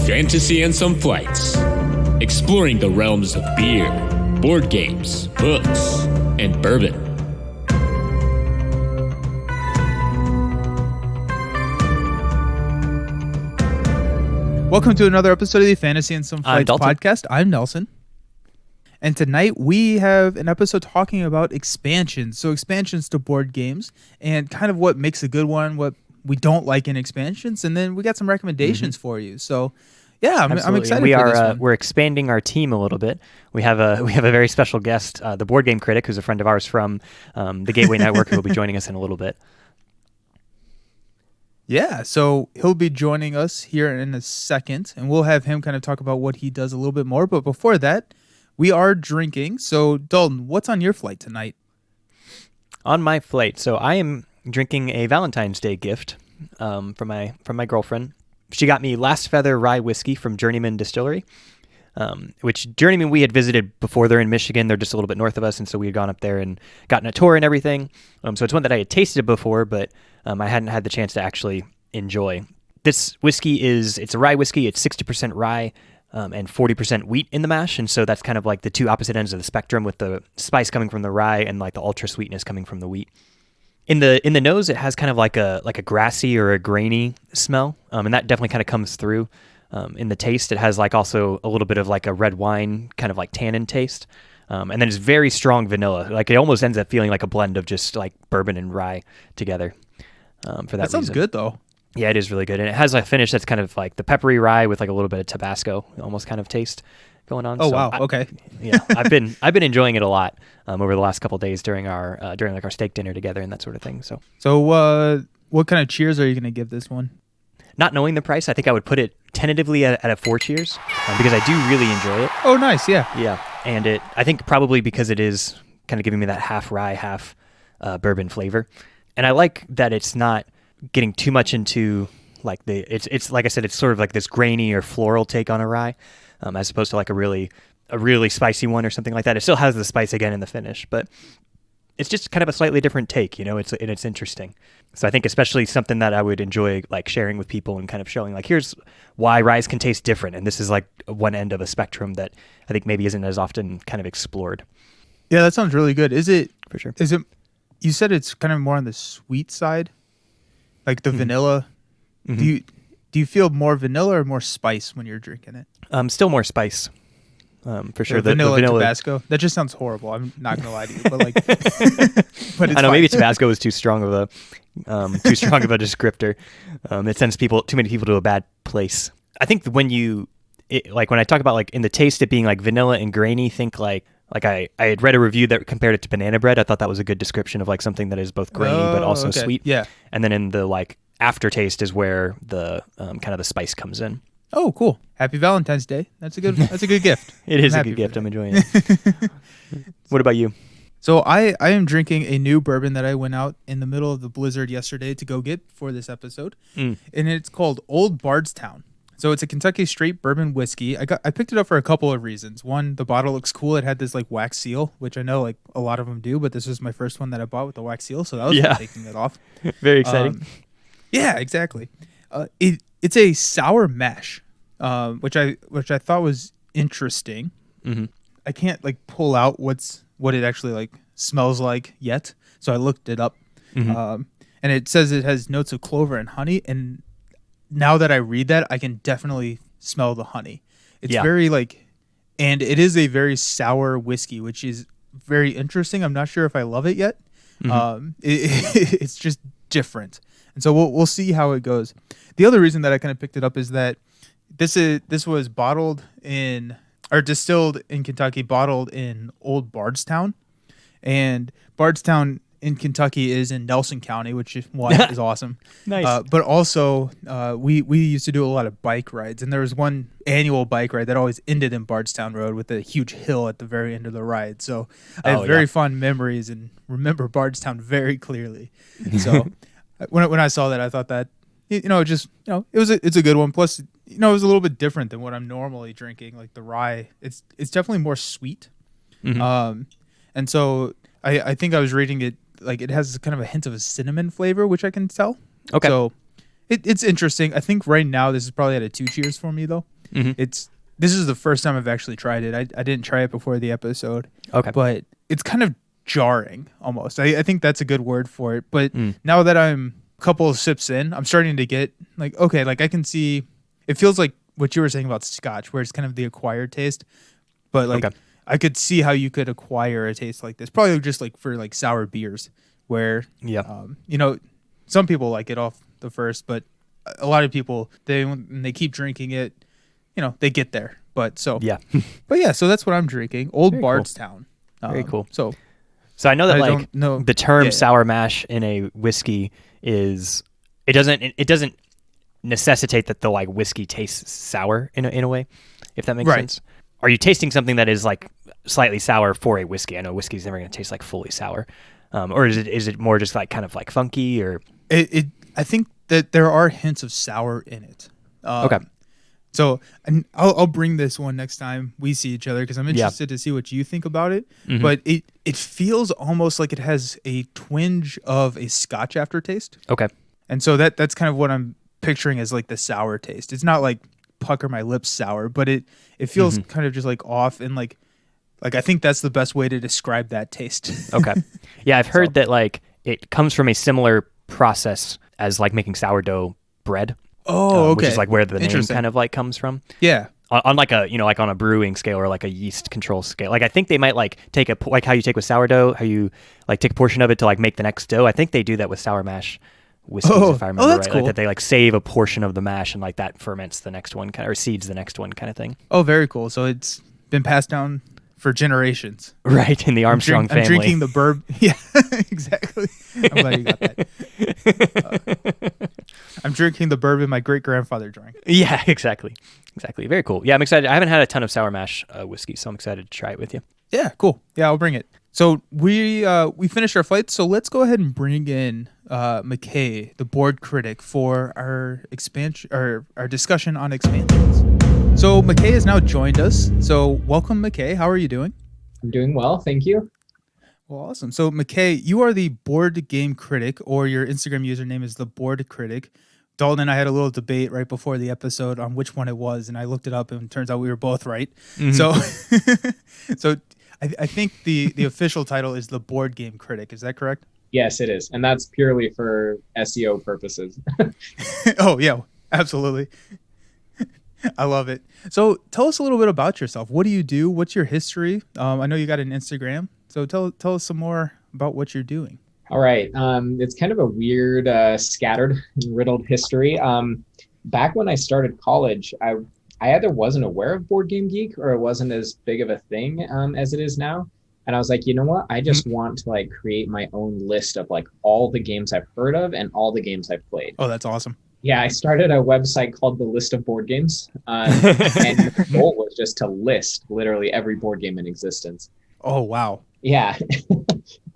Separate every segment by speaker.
Speaker 1: fantasy and some flights, exploring the realms of beer, board games, books, and bourbon.
Speaker 2: Welcome to another episode of the Fantasy and Some Flights podcast. I'm Nelson. And tonight we have an episode talking about expansions. So expansions to board games and kind of what makes a good one, what we don't like in expansions, and then we got some recommendations for you. So yeah, I'm excited for this one.
Speaker 3: We're expanding our team a little bit. We have a very special guest, the Board Game Critic, who's a friend of ours from the Gateway Network, who will be joining us in a little bit.
Speaker 2: Yeah, so he'll be joining us here in a second, and we'll have him kind of talk about what he does a little bit more. But before that, we are drinking. So, Dalton, what's on your flight tonight?
Speaker 3: On my flight, so I am drinking a Valentine's Day gift from my girlfriend. She got me Last Feather Rye Whiskey from Journeyman Distillery, which Journeyman we had visited before. They're in Michigan. They're just a little bit north of us, and so we had gone up there and gotten a tour and everything. So it's one that I had tasted before, but I hadn't had the chance to actually enjoy. This whiskey it's a rye whiskey. It's 60% rye and 40% wheat in the mash, and so that's kind of like the two opposite ends of the spectrum, with the spice coming from the rye and like the ultra sweetness coming from the wheat. In the nose, it has kind of like a grassy or a grainy smell, and that definitely kind of comes through. In the taste, it has like also a little bit of like a red wine kind of like tannin taste, and then it's very strong vanilla. Like it almost ends up feeling like a blend of just like bourbon and rye together. For that
Speaker 2: sounds
Speaker 3: reason.
Speaker 2: good though.
Speaker 3: Yeah, it is really good, and it has a finish that's kind of like the peppery rye with like a little bit of Tabasco, almost kind of taste going on.
Speaker 2: Oh, so wow! Okay.
Speaker 3: Yeah, I've been enjoying it a lot over the last couple of days during our steak dinner together and that sort of thing.
Speaker 2: So what kind of cheers are you going to give this one?
Speaker 3: Not knowing the price, I think I would put it tentatively at a 4 cheers because I do really enjoy it.
Speaker 2: Oh, nice! Yeah.
Speaker 3: Yeah, and I think probably because it is kind of giving me that half rye, half bourbon flavor, and I like that it's not getting too much into like it's like I said, it's sort of like this grainy or floral take on a rye, as opposed to like a really spicy one or something like that. It still has the spice again in the finish, but it's just kind of a slightly different take, it's interesting. So I think especially something that I would enjoy like sharing with people and kind of showing like, here's why ryes can taste different. And this is like one end of a spectrum that I think maybe isn't as often kind of explored.
Speaker 2: Yeah, that sounds really good. Is it?
Speaker 3: For sure.
Speaker 2: Is it? You said it's kind of more on the sweet side, like the vanilla. Mm-hmm. Do you feel more vanilla or more spice when you're drinking it?
Speaker 3: Still more spice. For sure.
Speaker 2: The vanilla Tabasco. That just sounds horrible. I'm not gonna lie to you, but like, but it's
Speaker 3: I know
Speaker 2: fine.
Speaker 3: Maybe Tabasco is too strong of a descriptor. It sends too many people to a bad place. I think when I talk about like in the taste it being like vanilla and grainy, think like I had read a review that compared it to banana bread. I thought that was a good description of like something that is both grainy but also sweet.
Speaker 2: Yeah.
Speaker 3: And then in the like aftertaste is where the kind of the spice comes in.
Speaker 2: Oh, cool! Happy Valentine's Day. That's a good gift.
Speaker 3: It is a good gift. I'm enjoying it. What about you?
Speaker 2: So I am drinking a new bourbon that I went out in the middle of the blizzard yesterday to go get for this episode, and it's called Old Bardstown. So it's a Kentucky straight bourbon whiskey. I picked it up for a couple of reasons. One, the bottle looks cool. It had this like wax seal, which I know like a lot of them do, but this was my first one that I bought with the wax seal, so that was fun taking it off.
Speaker 3: Very exciting.
Speaker 2: Yeah, exactly. It's a sour mash, which I thought was interesting. Mm-hmm. I can't like pull out what it actually like smells like yet, so I looked it up. Mm-hmm. And it says it has notes of clover and honey, and now that I read that, I can definitely smell the honey. It's very like, and it is a very sour whiskey, which is very interesting. I'm not sure if I love it yet. Mm-hmm. It's just different. And so we'll see how it goes. The other reason that I kind of picked it up is that this was distilled in Kentucky, bottled in Old Bardstown, and Bardstown in Kentucky is in Nelson County, which is awesome.
Speaker 3: Nice.
Speaker 2: But also, we used to do a lot of bike rides, and there was one annual bike ride that always ended in Bardstown Road with a huge hill at the very end of the ride. So I have very fond memories and remember Bardstown very clearly. So when I saw that, I thought that it's a good one. Plus, it was a little bit different than what I'm normally drinking. Like the rye, it's definitely more sweet. Mm-hmm. And so I think I was reading it like it has kind of a hint of a cinnamon flavor, which I can tell.
Speaker 3: Okay.
Speaker 2: So it's interesting. I think right now this is probably at a 2 cheers for me though. This is the first time I've actually tried it. I didn't try it before the episode.
Speaker 3: Okay.
Speaker 2: But it's kind of jarring almost. I think that's a good word for it. But now that I'm a couple of sips in, I'm starting to get like, okay, like I can see, it feels like what you were saying about Scotch, where it's kind of the acquired taste. But like, I could see how you could acquire a taste like this. Probably just like for like sour beers where, some people like it off the first, but a lot of people, when they keep drinking it, they get there. But so that's what I'm drinking. Old
Speaker 3: Very
Speaker 2: Bardstown.
Speaker 3: Cool. Very cool.
Speaker 2: So
Speaker 3: I know that the term sour mash in a whiskey is it doesn't necessitate that the like whiskey tastes sour in a way, if that makes sense. Are you tasting something that is like slightly sour for a whiskey? I know whiskey's never going to taste like fully sour, or is it more just like kind of like funky or?
Speaker 2: I think that there are hints of sour in it.
Speaker 3: Okay.
Speaker 2: So and I'll bring this one next time we see each other because I'm interested to see what you think about it. But it feels almost like it has a twinge of a Scotch aftertaste. Okay. And so that's kind of what I'm picturing as like the sour taste. It's not like pucker my lips sour, but it feels kind of just like off and like I think that's the best way to describe that taste.
Speaker 3: Okay. Yeah, I've heard that like it comes from a similar process as like making sourdough bread.
Speaker 2: Oh, okay.
Speaker 3: Which is like where the name kind of like comes from.
Speaker 2: Yeah.
Speaker 3: On like a like on a brewing scale or like a yeast control scale. Like I think they might like take like how you take with sourdough, how you like take a portion of it to like make the next dough. I think they do that with sour mash whiskeys, if I remember right. Cool. Like that they like save a portion of the mash and like that ferments the next one or seeds the next one kind of thing.
Speaker 2: Oh, very cool. So it's been passed down for generations.
Speaker 3: Right, in the Armstrong family.
Speaker 2: I'm drinking the bourbon. Yeah, exactly. I'm glad you got that. I'm drinking the bourbon my great-grandfather drank.
Speaker 3: Yeah, exactly. Very cool. Yeah, I'm excited. I haven't had a ton of sour mash whiskey, so I'm excited to try it with you.
Speaker 2: Yeah, cool. Yeah, I'll bring it. So we finished our fight, so let's go ahead and bring in Mckay, the board critic, for our expansion or our discussion on expansions. So Mckay has now joined us. So welcome, Mckay. How are you doing?
Speaker 4: I'm doing well, thank you.
Speaker 2: Well, awesome. So Mckay, you are the Board Game Critic, or your Instagram username is the Board Critic. Dalton and I had a little debate right before the episode on which one it was, and I looked it up, and it turns out we were both right. So, so I think the official title is the Board Game Critic. Is that correct?
Speaker 4: Yes, it is, and that's purely for SEO purposes.
Speaker 2: Oh yeah, absolutely. I love it. So tell us a little bit about yourself. What do you do? What's your history? I know you got an Instagram, so tell us some more about what you're doing.
Speaker 4: All right. It's kind of a weird, scattered, riddled history. Back when I started college, I either wasn't aware of Board Game Geek or it wasn't as big of a thing as it is now. And I was like, you know what? I just want to like create my own list of like all the games I've heard of and all the games I've played.
Speaker 2: Oh, that's awesome.
Speaker 4: Yeah, I started a website called The List of Board Games, and the goal was just to list literally every board game in existence.
Speaker 2: Oh, wow.
Speaker 4: Yeah,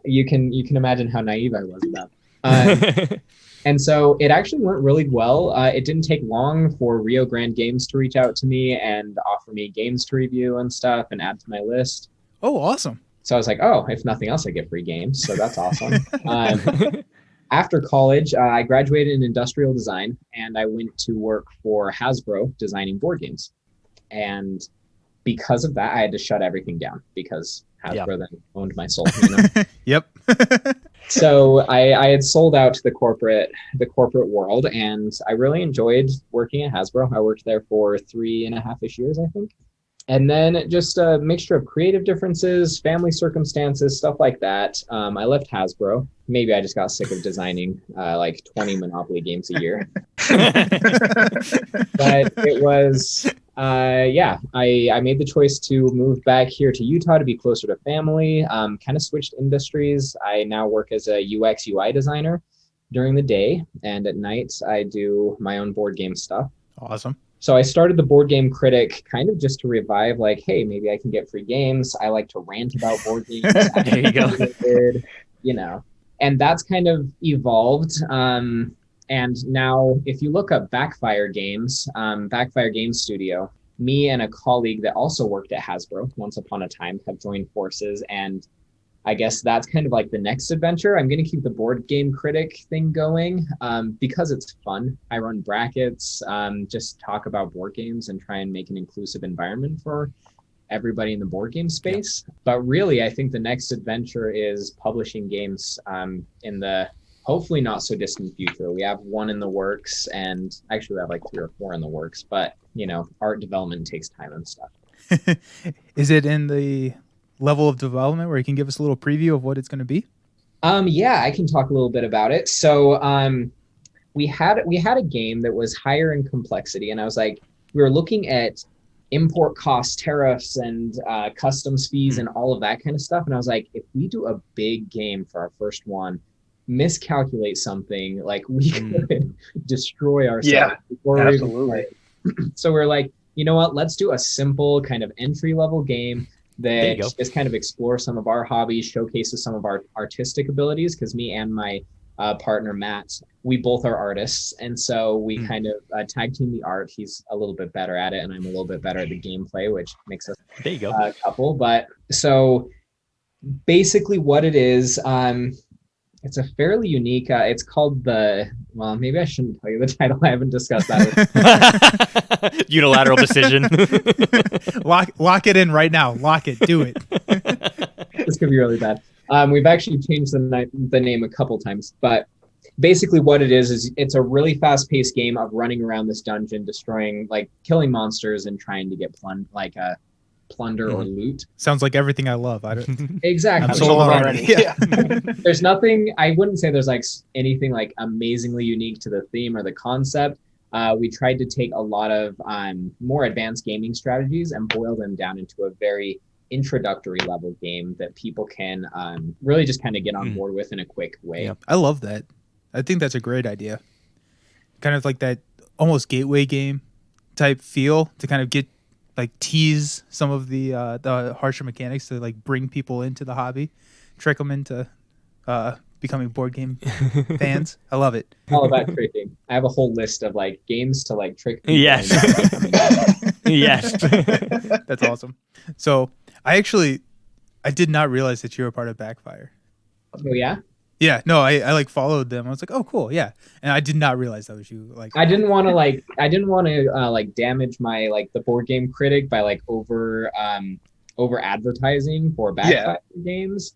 Speaker 4: you can imagine how naive I was about that. And so it actually went really well. It didn't take long for Rio Grande Games to reach out to me and offer me games to review and stuff and add to my list.
Speaker 2: Oh, awesome.
Speaker 4: So I was like, oh, if nothing else, I get free games. So that's awesome. After college, I graduated in industrial design and I went to work for Hasbro designing board games. And because of that, I had to shut everything down because Hasbro then owned my soul. You know?
Speaker 2: Yep.
Speaker 4: So I had sold out to the corporate world, and I really enjoyed working at Hasbro. I worked there for 3.5-ish years, I think. And then just a mixture of creative differences, family circumstances, stuff like that. I left Hasbro. Maybe I just got sick of designing like 20 Monopoly games a year. But it was, I made the choice to move back here to Utah to be closer to family. Kind of switched industries. I now work as a UX UI designer during the day, and at night I do my own board game stuff.
Speaker 2: Awesome.
Speaker 4: So I started the Board Game Critic kind of just to revive, like, hey, maybe I can get free games. I like to rant about board games.
Speaker 3: There you go.
Speaker 4: You know, and that's kind of evolved. And now if you look up Backfire Games, Backfire Game Studio, me and a colleague that also worked at Hasbro once upon a time have joined forces. And I guess that's kind of like the next adventure. I'm going to keep the Board Game Critic thing going because it's fun. I run brackets, just talk about board games and try and make an inclusive environment for everybody in the board game space. Yeah. But really, I think the next adventure is publishing games in the hopefully not so distant future. We have one in the works, and actually we have like 3 or 4 in the works, but you know, art development takes time and stuff.
Speaker 2: Is it in the level of development where you can give us a little preview of what it's going to be?
Speaker 4: Yeah, I can talk a little bit about it. So we had a game that was higher in complexity, and I was like, we were looking at import costs, tariffs, and customs fees and all of that kind of stuff. And I was like, if we do a big game for our first one, miscalculate something, like we could destroy ourselves.
Speaker 5: Yeah, absolutely.
Speaker 4: So we're like, you know what, let's do a simple kind of entry-level game that just kind of explores some of our hobbies, showcases some of our artistic abilities, because me and my partner Matt, we both are artists, and so we kind of tag team the art. He's a little bit better at it, and I'm a little bit better at the gameplay, which makes us a couple. But so basically what it is, it's a fairly unique, it's called well, maybe I shouldn't tell you the title. I haven't discussed that.
Speaker 3: Unilateral decision.
Speaker 2: Lock it in right now. Lock it. Do it.
Speaker 4: This could be really bad. We've actually changed the name a couple times, but basically what it is it's a really fast-paced game of running around this dungeon, destroying, like killing monsters and trying to get plunder or loot.
Speaker 2: Sounds like everything I love. I don't
Speaker 4: exactly.
Speaker 2: I'm sold already. Yeah.
Speaker 4: There's nothing, I wouldn't say there's like anything like amazingly unique to the theme or the concept. We tried to take a lot of more advanced gaming strategies and boil them down into a very introductory level game that people can really just kind of get on board with in a quick way.
Speaker 2: Yeah. I love that. I think that's a great idea. Kind of like that almost gateway game type feel to kind of get like tease some of the harsher mechanics to like bring people into the hobby, trick them into becoming board game fans. I love it.
Speaker 4: All about tricking. I have a whole list of like games to like trick people.
Speaker 3: Yes. Yes.
Speaker 2: That's awesome. So I did not realize that you were a part of Backfire.
Speaker 4: Oh yeah?
Speaker 2: Yeah, no, I like followed them. I was like, oh, cool, yeah, and I did not realize that was you. Like,
Speaker 4: I didn't want to damage my like the Board Game Critic by like over advertising for Backfire games,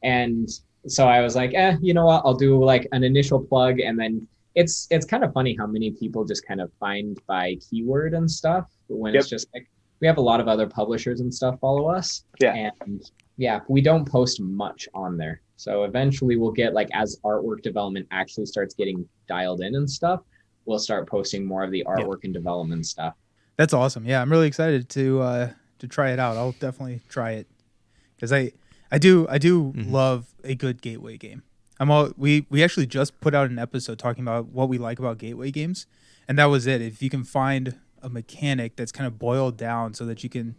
Speaker 4: and so I was like, you know what, I'll do like an initial plug, and then it's kind of funny how many people just kind of find by keyword and stuff when it's just like we have a lot of other publishers and stuff follow us, and we don't post much on there. So eventually we'll get like as artwork development actually starts getting dialed in and stuff, we'll start posting more of the artwork and development stuff.
Speaker 2: That's awesome. Yeah, I'm really excited to try it out. I'll definitely try it because I do love a good gateway game. We actually just put out an episode talking about what we like about gateway games, and that was it. If you can find a mechanic that's kind of boiled down so that you can,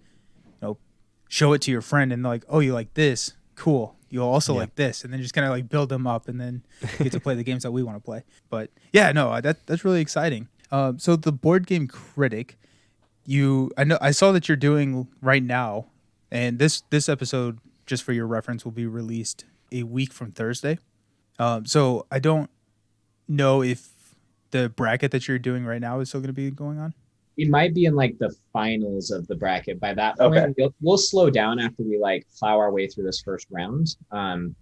Speaker 2: show it to your friend and they're like, oh, you like this, cool. You'll also like this, and then just kind of like build them up, and then get to play the games that we want to play. But yeah, no, that's really exciting. So the Board Game Critic, I saw that you're doing right now, and this episode, just for your reference, will be released a week from Thursday. So I don't know if the bracket that you're doing right now is still going to be going on.
Speaker 4: We might be in like the finals of the bracket by that point. Okay. We'll slow down after we like plow our way through this first round. And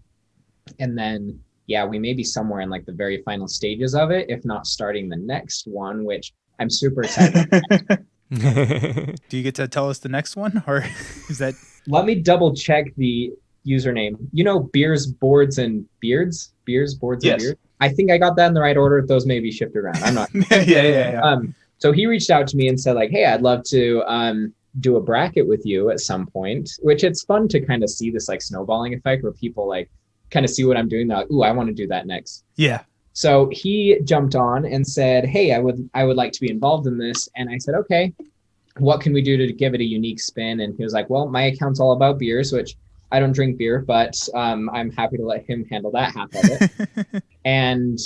Speaker 4: then, we may be somewhere in like the very final stages of it, if not starting the next one, which I'm super excited about.
Speaker 2: Do you get to tell us the next one, or is that?
Speaker 4: Let me double check the username. Beers, Boards, and Beards? Beers, Boards, and Beards? I think I got that in the right order. Those may be shifted around. I'm not.
Speaker 2: Yeah.
Speaker 4: So he reached out to me and said like, hey, I'd love to do a bracket with you at some point, which it's fun to kind of see this like snowballing effect where people like kind of see what I'm doing. They're like, ooh, I want to do that next.
Speaker 2: Yeah.
Speaker 4: So he jumped on and said, hey, I would like to be involved in this. And I said, okay, what can we do to give it a unique spin? And he was like, well, my account's all about beers, which I don't drink beer, but I'm happy to let him handle that half of it. And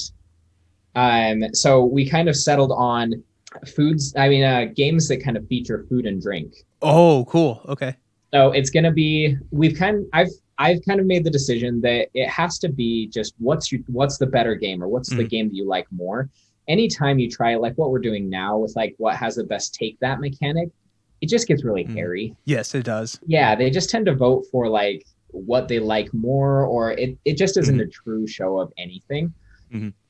Speaker 4: so we kind of settled on games that kind of feature food and drink.
Speaker 2: Oh, cool. Okay.
Speaker 4: So it's going to be, I've kind of made the decision that it has to be just what's the better game, or what's the game that you like more. Anytime you try like what we're doing now with like what has the best take that mechanic, it just gets really hairy.
Speaker 2: Yes, it does.
Speaker 4: Yeah, they just tend to vote for like what they like more, or it just isn't a true show of anything.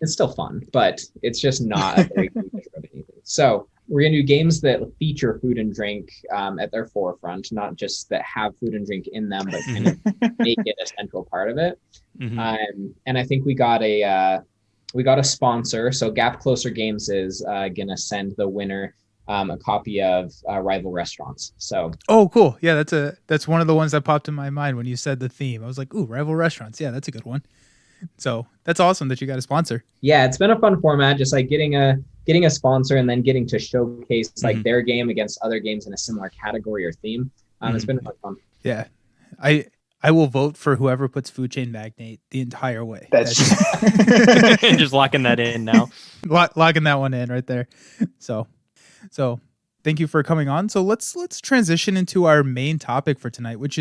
Speaker 4: It's still fun, but it's just not a very good measure of anything. So we're going to do games that feature food and drink at their forefront, not just that have food and drink in them, but kind of make it a central part of it. And I think we got a sponsor. So Gap Closer Games is going to send the winner a copy of Rival Restaurants. So
Speaker 2: cool. Yeah, that's one of the ones that popped in my mind when you said the theme. I was like, ooh, Rival Restaurants. Yeah, that's a good one. So that's awesome that you got a sponsor.
Speaker 4: Yeah, it's been a fun format, just like getting a sponsor and then getting to showcase like their game against other games in a similar category or theme. It's been fun.
Speaker 2: Yeah, I will vote for whoever puts Food Chain Magnate the entire way.
Speaker 5: That's
Speaker 3: just locking that in now.
Speaker 2: Locking that one in right there. So thank you for coming on. So let's transition into our main topic for tonight, which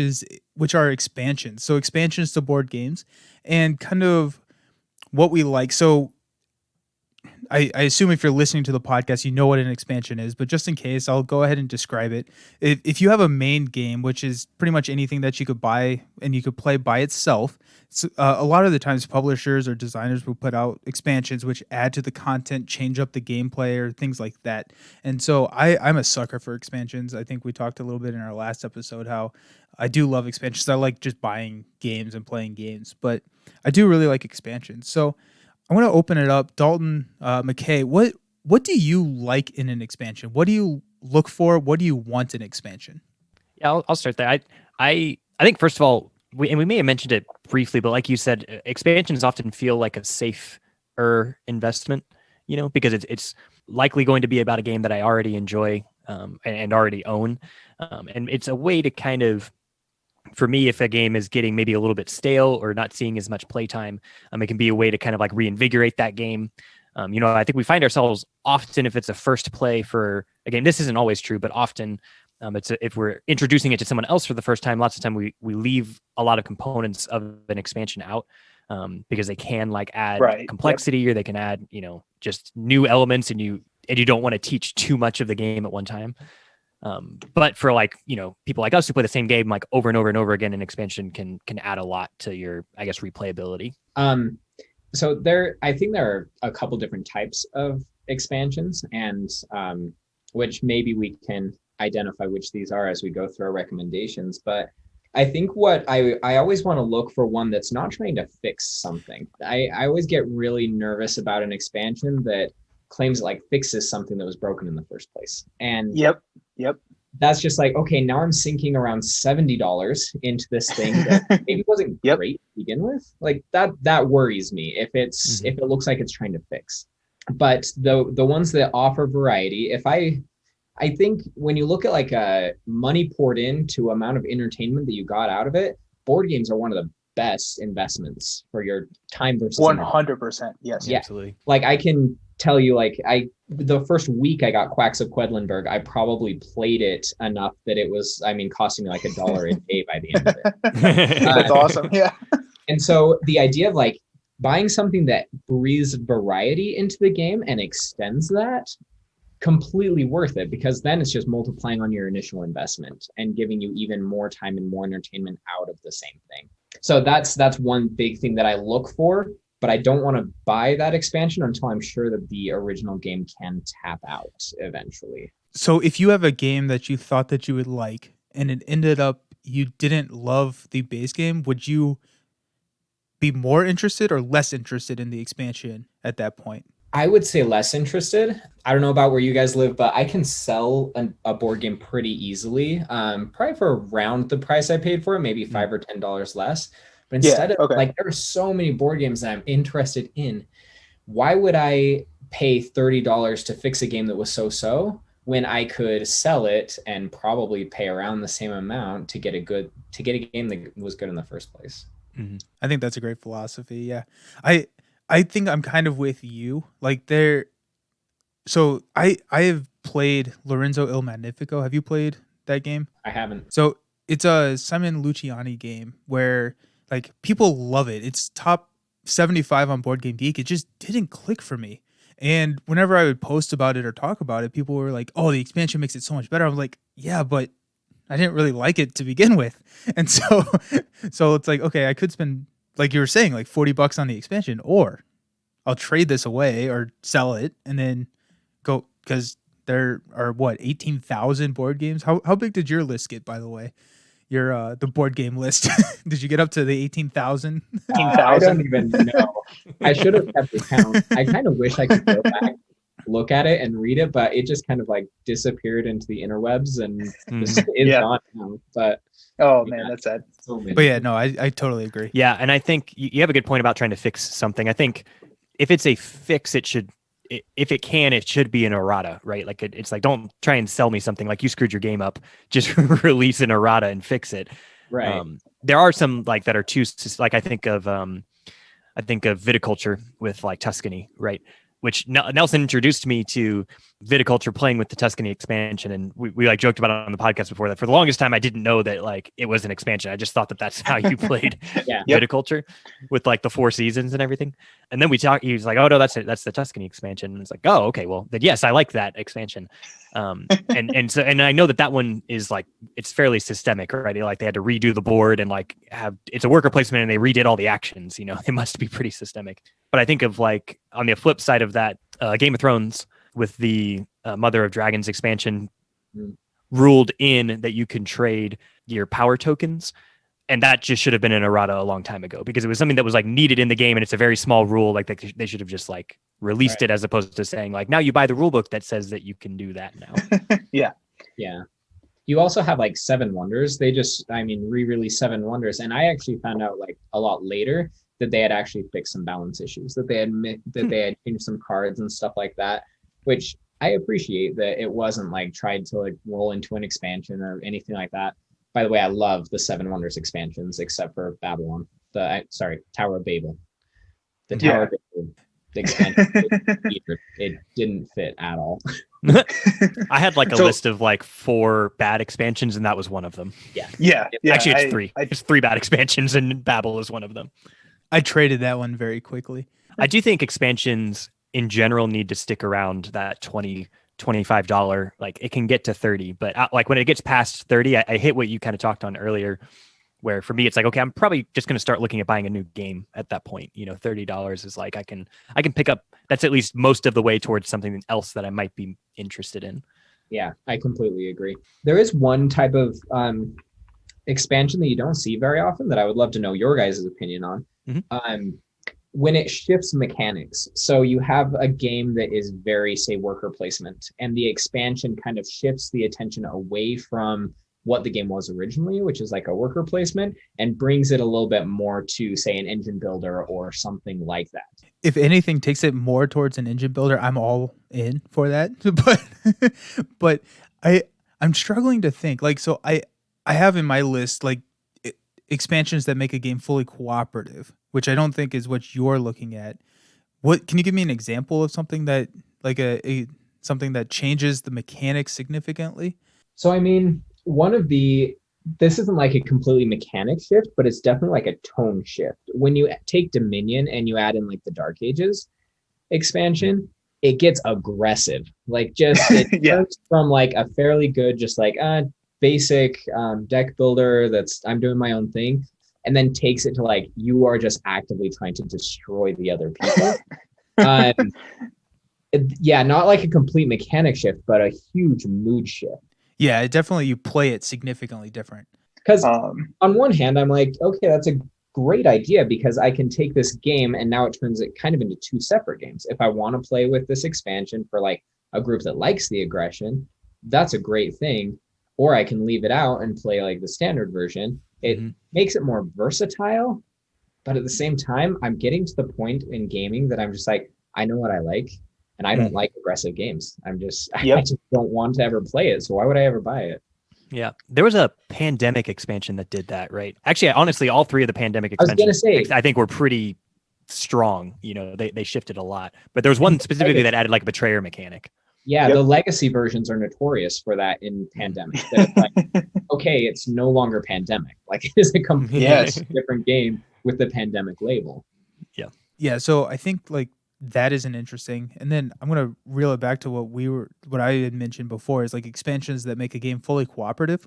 Speaker 2: are expansions. So expansions to board games and kind of what we like. So I assume if you're listening to the podcast, you know what an expansion is, but just in case, I'll go ahead and describe it. If you have a main game, which is pretty much anything that you could buy and you could play by itself, a lot of the times publishers or designers will put out expansions which add to the content, change up the gameplay or things like that. And so I'm a sucker for expansions. I think we talked a little bit in our last episode how I do love expansions. I like just buying games and playing games, but I do really like expansions. So I want to open it up. Dalton, Mckay, what do you like in an expansion? What do you look for? What do you want in expansion?
Speaker 3: Yeah, I'll start there. I think first of all, we may have mentioned it briefly, but like you said, expansions often feel like a safer investment, because it's likely going to be about a game that I already enjoy and already own, and it's a way to kind of, for me, if a game is getting maybe a little bit stale or not seeing as much playtime, it can be a way to kind of like reinvigorate that game. I think we find ourselves often, if it's a first play for a game, this isn't always true, but often if we're introducing it to someone else for the first time, lots of time we leave a lot of components of an expansion out because they can like add complexity or they can add, just new elements and you don't want to teach too much of the game at one time. But for like, people like us who play the same game like over and over and over again, an expansion can add a lot to your, I guess, replayability.
Speaker 4: So I think there are a couple different types of expansions, and which maybe we can identify which these are as we go through our recommendations. But I think what I always want to look for one that's not trying to fix something. I always get really nervous about an expansion that claims it like fixes something that was broken in the first place. And
Speaker 5: Yep.
Speaker 4: That's just like, okay, now I'm sinking around $70 into this thing that maybe wasn't great to begin with. Like that worries me if it looks like it's trying to fix. But the ones that offer variety, I think when you look at like money poured into amount of entertainment that you got out of it, board games are one of the best investments for your time versus
Speaker 5: 100%. Yes.
Speaker 4: Yeah.
Speaker 3: Absolutely.
Speaker 4: Like I can tell you, like the first week I got Quacks of Quedlinburg, I probably played it enough that it was, costing me like $1 a day by the end of it.
Speaker 5: That's awesome. Yeah.
Speaker 4: And so the idea of like buying something that breathes variety into the game and extends that, completely worth it, because then it's just multiplying on your initial investment and giving you even more time and more entertainment out of the same thing. So that's one big thing that I look for, but I don't want to buy that expansion until I'm sure that the original game can tap out eventually.
Speaker 2: So if you have a game that you thought that you would like and it ended up you didn't love the base game, would you be more interested or less interested in the expansion at that point?
Speaker 4: I would say less interested. I don't know about where you guys live, but I can sell a board game pretty easily, probably for around the price I paid for it, maybe $5 or $10 less. But instead of like, there are so many board games that I'm interested in. Why would I pay $30 to fix a game that was so-so when I could sell it and probably pay around the same amount to get a game that was good in the first place?
Speaker 2: Mm-hmm. I think that's a great philosophy. Yeah. I think I'm kind of with you. Like so I have played Lorenzo Il Magnifico. Have you played that game?
Speaker 4: I haven't.
Speaker 2: So It's a Simon Luciani game where like people love it. It's top 75 on Board Game Geek. It just didn't click for me. And whenever I would post about it or talk about it, people were like, "Oh, the expansion makes it so much better." I'm like, "Yeah, but I didn't really like it to begin with." And so it's like, okay, I could spend, like you were saying, like $40 on the expansion, or I'll trade this away or sell it and then go, because there are 18,000 board games. How big did your list get, by the way? Your the board game list. Did you get up to the 18,000?
Speaker 4: I don't even know. I should have kept the count. I kind of wish I could go back, look at it and read it, but it just kind of like disappeared into the interwebs and just is gone now. But
Speaker 5: oh man, that's sad.
Speaker 4: So many.
Speaker 2: But yeah, no, I totally agree.
Speaker 3: Yeah, and I think you have a good point about trying to fix something. I think if it's a fix, it should, if it can, it should be an errata, right? Like it's like, don't try and sell me something like you screwed your game up. Just release an errata and fix it.
Speaker 4: Right.
Speaker 3: There are some like that are too, like I think of viticulture with like Tuscany, right? Which Nelson introduced me to viticulture playing with the Tuscany expansion. And we like joked about it on the podcast before that for the longest time, I didn't know that like it was an expansion. I just thought that that's how you played viticulture with like the 4 seasons and everything. And then he was like, "Oh no, that's the Tuscany expansion." And it's like, "Oh, okay. Well then, yes, I like that expansion." And I know that one is like, it's fairly systemic, right? Like they had to redo the board and like it's a worker placement and they redid all the actions, they must be pretty systemic. But I think of like on the flip side of that, Game of Thrones with the Mother of Dragons expansion ruled in that you can trade your power tokens. And that just should have been an errata a long time ago because it was something that was like needed in the game. And it's a very small rule. Like they should have just like released it as opposed to saying like, now you buy the rule book that says that you can do that now.
Speaker 5: Yeah.
Speaker 4: Yeah. You also have like Seven Wonders. They just, re-released Seven Wonders. And I actually found out like a lot later that they had actually fixed some balance issues, that they had changed some cards and stuff like that, which I appreciate that it wasn't like tried to like roll into an expansion or anything like that. By the way, I love the Seven Wonders expansions, except for Babylon. Tower of Babel. The Tower of Babel expansion, it didn't fit at all.
Speaker 3: I had like a list of like 4 bad expansions, and that was one of them.
Speaker 5: Yeah.
Speaker 3: Actually, it's 3. It's 3 bad expansions, and Babel is one of them.
Speaker 2: I traded that one very quickly.
Speaker 3: I do think expansions in general need to stick around that $25. Like it can get to 30, but like when it gets past 30, I hit what you kind of talked on earlier, where for me it's like, okay, I'm probably just going to start looking at buying a new game at that point. $30 is like I can pick up. That's at least most of the way towards something else that I might be interested in.
Speaker 4: Yeah, I completely agree. There is one type of expansion that you don't see very often that I would love to know your guys' opinion on. Mm-hmm. When it shifts mechanics. So you have a game that is very, say, worker placement, and the expansion kind of shifts the attention away from what the game was originally, which is like a worker placement, and brings it a little bit more to, say, an engine builder or something like that.
Speaker 2: If anything takes it more towards an engine builder, I'm all in for that. But I'm struggling to think. Like, so I have in my list like expansions that make a game fully cooperative, which I don't think is what you're looking at. What can you give me an example of something that like something that changes the mechanics significantly?
Speaker 4: So this isn't like a completely mechanic shift, but it's definitely like a tone shift. When you take Dominion and you add in like the Dark Ages expansion, it gets aggressive. Like just it turns from like a fairly good, just like basic deck builder I'm doing my own thing, and then takes it to like you are just actively trying to destroy the other people. Not like a complete mechanic shift, but a huge mood shift.
Speaker 2: Yeah, you play it significantly different.
Speaker 4: Because on one hand, I'm like, okay, that's a great idea because I can take this game and now it turns it kind of into 2 separate games. If I want to play with this expansion for like a group that likes the aggression, that's a great thing. Or I can leave it out and play like the standard version. It makes it more versatile, but at the same time, I'm getting to the point in gaming that I'm just like, I know what I like, and I don't like aggressive games. I just don't want to ever play it. So why would I ever buy it?
Speaker 3: Yeah, there was a pandemic expansion that did that, right? Actually, honestly, all 3 of the pandemic expansions, I think, were pretty strong. They shifted a lot, but there was one specifically that added like a betrayer mechanic.
Speaker 4: Yeah,
Speaker 5: Yep.
Speaker 4: the legacy versions are notorious for that in pandemic. That it's like, okay, it's no longer pandemic. Like it is a completely
Speaker 5: Yes.
Speaker 4: different game with the pandemic label.
Speaker 2: Yeah, so I think like that is an interesting. And then I'm gonna reel it back to what I had mentioned before is like expansions that make a game fully cooperative.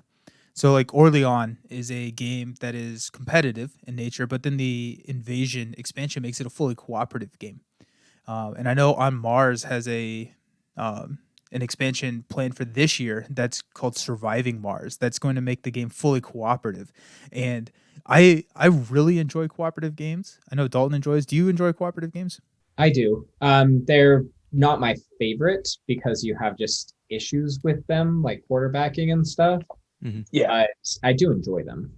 Speaker 2: So like Orleans is a game that is competitive in nature, but then the Invasion expansion makes it a fully cooperative game. And I know On Mars has an expansion planned for this year that's called Surviving Mars. That's going to make the game fully cooperative. And I really enjoy cooperative games. I know Dalton enjoys. Do you enjoy cooperative games?
Speaker 4: I do. They're not my favorite because you have just issues with them, like quarterbacking and stuff.
Speaker 5: Yeah.
Speaker 4: But I do enjoy them.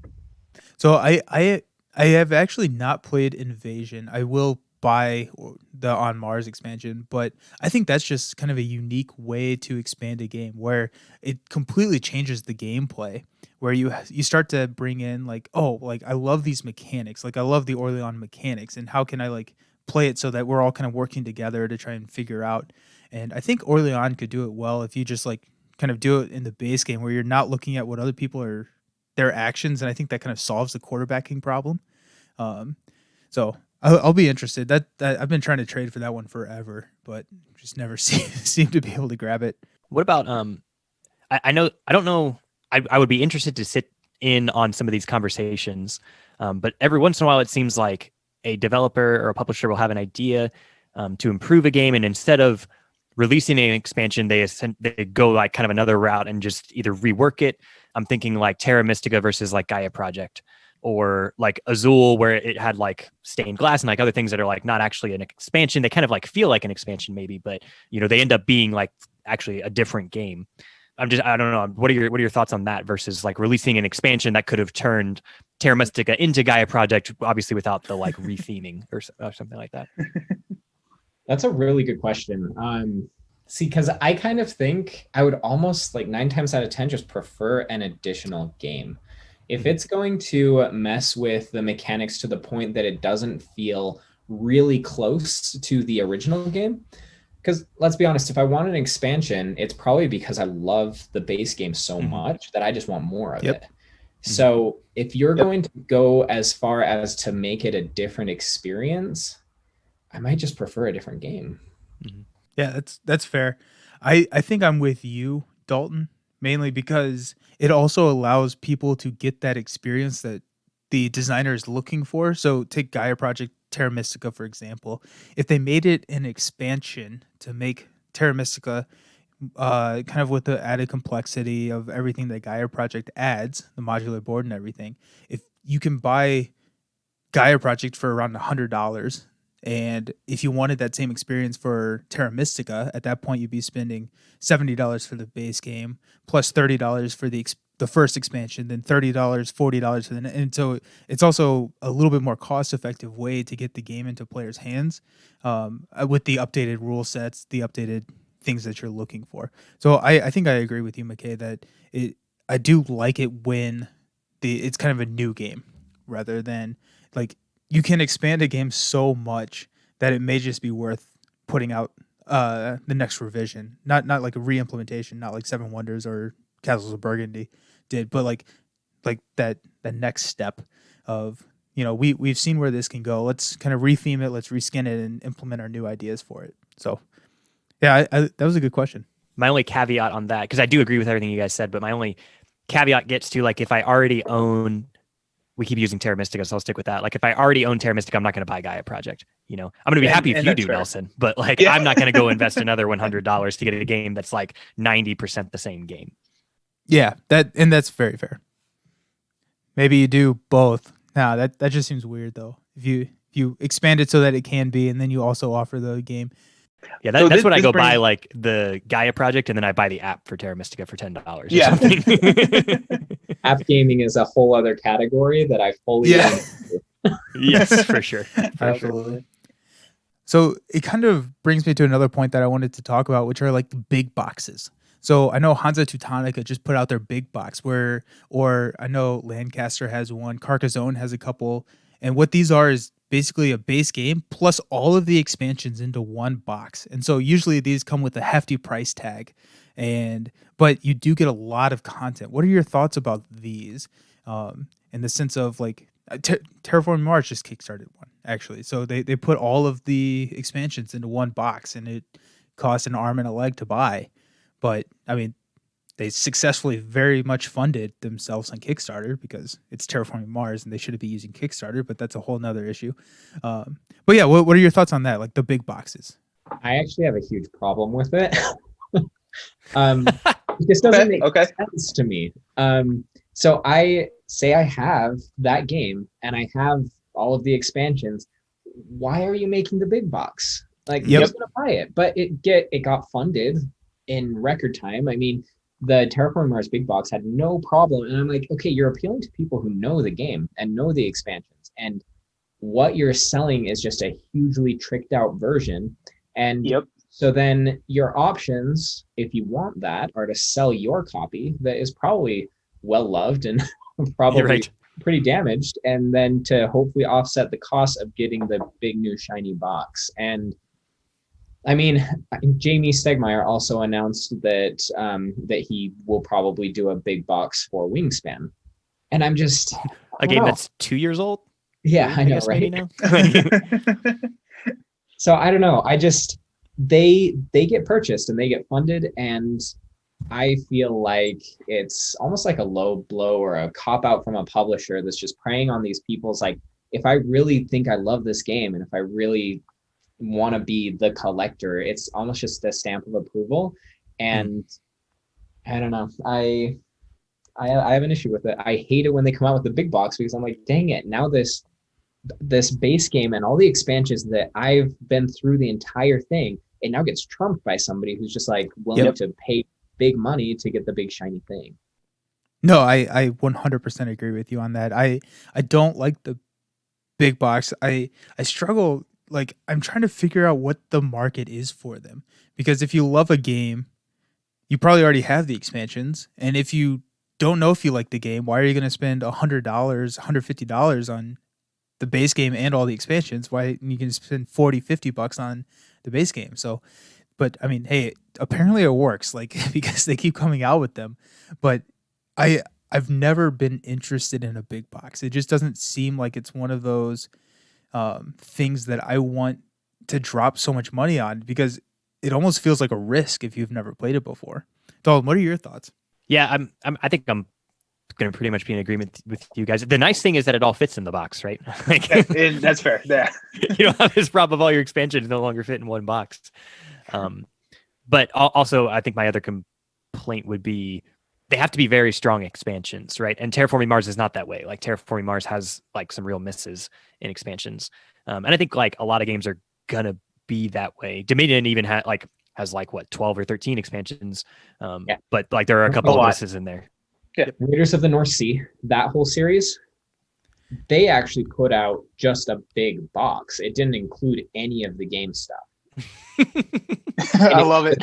Speaker 2: So I have actually not played Invasion. I will buy the On Mars expansion, but I think that's just kind of a unique way to expand a game where it completely changes the gameplay. Where you start to bring in like, oh, like I love these mechanics, like I love the Orleans mechanics, and how can I like play it so that we're all kind of working together to try and figure out. And I think Orleans could do it well if you just like kind of do it in the base game where you're not looking at what other people are their actions, and I think that kind of solves the quarterbacking problem. So I'll be interested. That I've been trying to trade for that one forever, but just never seem to be able to grab it.
Speaker 3: What about I know I don't know. I would be interested to sit in on some of these conversations, but every once in a while it seems like a developer or a publisher will have an idea to improve a game, and instead of releasing an expansion, they go like kind of another route and just either rework it. I'm thinking like Terra Mystica versus like Gaia Project, or like Azul, where it had like stained glass and like other things that are like not actually an expansion. They kind of like feel like an expansion maybe, but they end up being like actually a different game. I don't know. What are your thoughts on that versus like releasing an expansion that could have turned Terra Mystica into Gaia Project, obviously without the like retheming or something like that?
Speaker 4: That's a really good question. See, because I kind of think I would almost like 9 times out of 10 just prefer an additional game. If it's going to mess with the mechanics to the point that it doesn't feel really close to the original game, because let's be honest, if I want an expansion, it's probably because I love the base game so much that I just want more of it. So if you're going to go as far as to make it a different experience, I might just prefer a different game.
Speaker 2: Yeah, that's fair. I think I'm with you, Dalton, mainly because it also allows people to get that experience that the designer is looking for. So take Gaia Project Terra Mystica, for example. If they made it an expansion to make Terra Mystica kind of with the added complexity of everything that Gaia Project adds, the modular board and everything, if you can buy Gaia Project for around $100, and if you wanted that same experience for Terra Mystica, at that point you'd be spending $70 for the base game, plus $30 for the first expansion, then $30, $40 for the and so it's also a little bit more cost effective way to get the game into players' hands, with the updated rule sets, the updated things that you're looking for. So I think I agree with you, Mckay, that I do like it when it's kind of a new game rather than like you can expand a game so much that it may just be worth putting out the next revision, not like a re-implementation, not like Seven Wonders or Castles of Burgundy did, but like that next step of we've seen where this can go. Let's kind of retheme it, let's reskin it, and implement our new ideas for it. So yeah, that was a good question.
Speaker 3: My only caveat on that, because I do agree with everything you guys said, but my only caveat gets to like if I already own. We keep using Terra Mystica, so I'll stick with that. Like if I already own Terra Mystica, I'm not going to buy Gaia Project. I'm going to be happy if you do, fair. Nelson. But like I'm not going to go invest another $100 to get a game that's like 90% the same game.
Speaker 2: Yeah, that's very fair. Maybe you do both. Nah, that just seems weird though. If you expand it so that it can be, and then you also offer the game.
Speaker 3: Yeah, that's when I go buy like the Gaia Project, and then I buy the app for Terra Mystica for $10.
Speaker 5: Yeah.
Speaker 4: App gaming is a whole other category that I fully
Speaker 3: Yes, for sure.
Speaker 2: Absolutely. So it kind of brings me to another point that I wanted to talk about, which are like the big boxes. So I know Hansa Teutonica just put out their big box or I know Lancaster has one, Carcassonne has a couple. And what these are is basically a base game plus all of the expansions into one box. And so usually these come with a hefty price tag, but you do get a lot of content. What are your thoughts about these? In the sense of like Terraforming Mars just kickstarted one actually. So they put all of the expansions into one box, and it costs an arm and a leg to buy. But I mean, they successfully very much funded themselves on Kickstarter because it's Terraforming Mars and they shouldn't be using Kickstarter, but that's a whole nother issue. But yeah, what are your thoughts on that? Like the big boxes?
Speaker 4: I actually have a huge problem with it. This doesn't make sense to me. So I say I have that game and I have all of the expansions. Why are you making the big box? Like, who's gonna buy it? But it got funded in record time. I mean, the Terraforming Mars big box had no problem, and I'm like, okay, you're appealing to people who know the game and know the expansions, and what you're selling is just a hugely tricked out version. And so then your options, if you want that, are to sell your copy that is probably well loved and probably pretty damaged, and then to hopefully offset the cost of getting the big new shiny box. And I mean, Jamie Stegmaier also announced that that he will probably do a big box for Wingspan, and I'm just
Speaker 3: a game that's 2 years old.
Speaker 4: Yeah, I know, right? Now? So I don't know. I just they get purchased and they get funded, and I feel like it's almost like a low blow or a cop out from a publisher that's just preying on these people's like, if I really think I love this game and if I really want to be the collector, it's almost just a stamp of approval. And I don't know, I have an issue with it. I hate it when they come out with the big box because I'm like, dang it, now this base game and all the expansions that I've been through the entire thing, it now gets trumped by somebody who's just like willing to pay big money to get the big shiny thing.
Speaker 2: No, I 100% agree with you on that. I don't like the big box. I struggle. Like, I'm trying to figure out what the market is for them, because if you love a game, you probably already have the expansions. And if you don't know if you like the game, why are you going to spend $100, $150 on the base game and all the expansions? Why you can spend $40-$50 on the base game? So, but I mean, hey, apparently it works, like, because they keep coming out with them. But I've never been interested in a big box. It just doesn't seem like it's one of those things that I want to drop so much money on, because it almost feels like a risk if you've never played it before. Dalton, what are your thoughts?
Speaker 3: Yeah, I think I'm going to pretty much be in agreement with you guys. The nice thing is that it all fits in the box, right? Like,
Speaker 5: that's fair. Yeah.
Speaker 3: You don't have this problem of all your expansions no longer fit in one box. But also, I think my other complaint would be they have to be very strong expansions, right? And Terraforming Mars is not that way. Like, Terraforming Mars has like some real misses in expansions. And I think like a lot of games are going to be that way. Dominion even has 12 or 13 expansions. But like there are a couple of misses in there.
Speaker 4: Yeah. Raiders of the North Sea, that whole series, they actually put out just a big box. It didn't include any of the game stuff.
Speaker 5: I love it.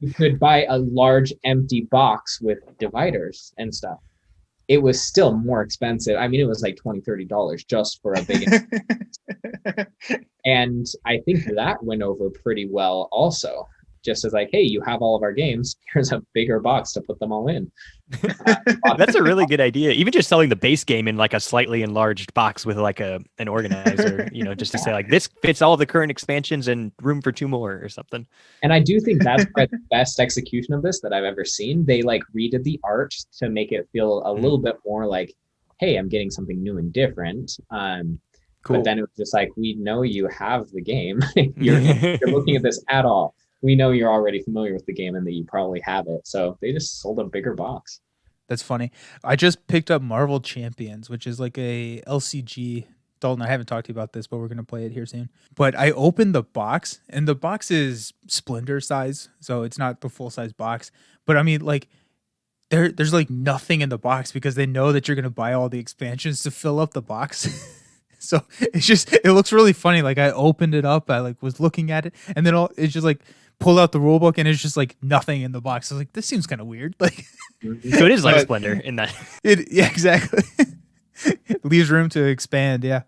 Speaker 4: You could buy a large empty box with dividers and stuff. It was still more expensive. I mean, it was like $20-$30 just for a big and I think that went over pretty well also. Just as like, hey, you have all of our games, here's a bigger box to put them all in.
Speaker 3: That's a really good idea. Even just selling the base game in like a slightly enlarged box with like an organizer, just to say like, this fits all the current expansions and room for 2 more or something.
Speaker 4: And I do think that's the best execution of this that I've ever seen. They like redid the art to make it feel a little bit more like, hey, I'm getting something new and different. Cool. But then it was just like, we know you have the game. You're looking at this at all. We know you're already familiar with the game and that you probably have it. So they just sold a bigger box.
Speaker 2: That's funny. I just picked up Marvel Champions, which is like a LCG. Dalton, I haven't talked to you about this, but we're going to play it here soon. But I opened the box, and the box is Splendor size, so it's not the full-size box. But I mean, like, there's like nothing in the box because they know that you're going to buy all the expansions to fill up the box. So it looks really funny. Like, I opened it up, I like was looking at it, and then it's just like, pulled out the rule book and it's just like nothing in the box. I was like, this seems kind of weird. Like,
Speaker 3: so it is like Splendor in that.
Speaker 2: Yeah, exactly. It leaves room to expand. Yeah.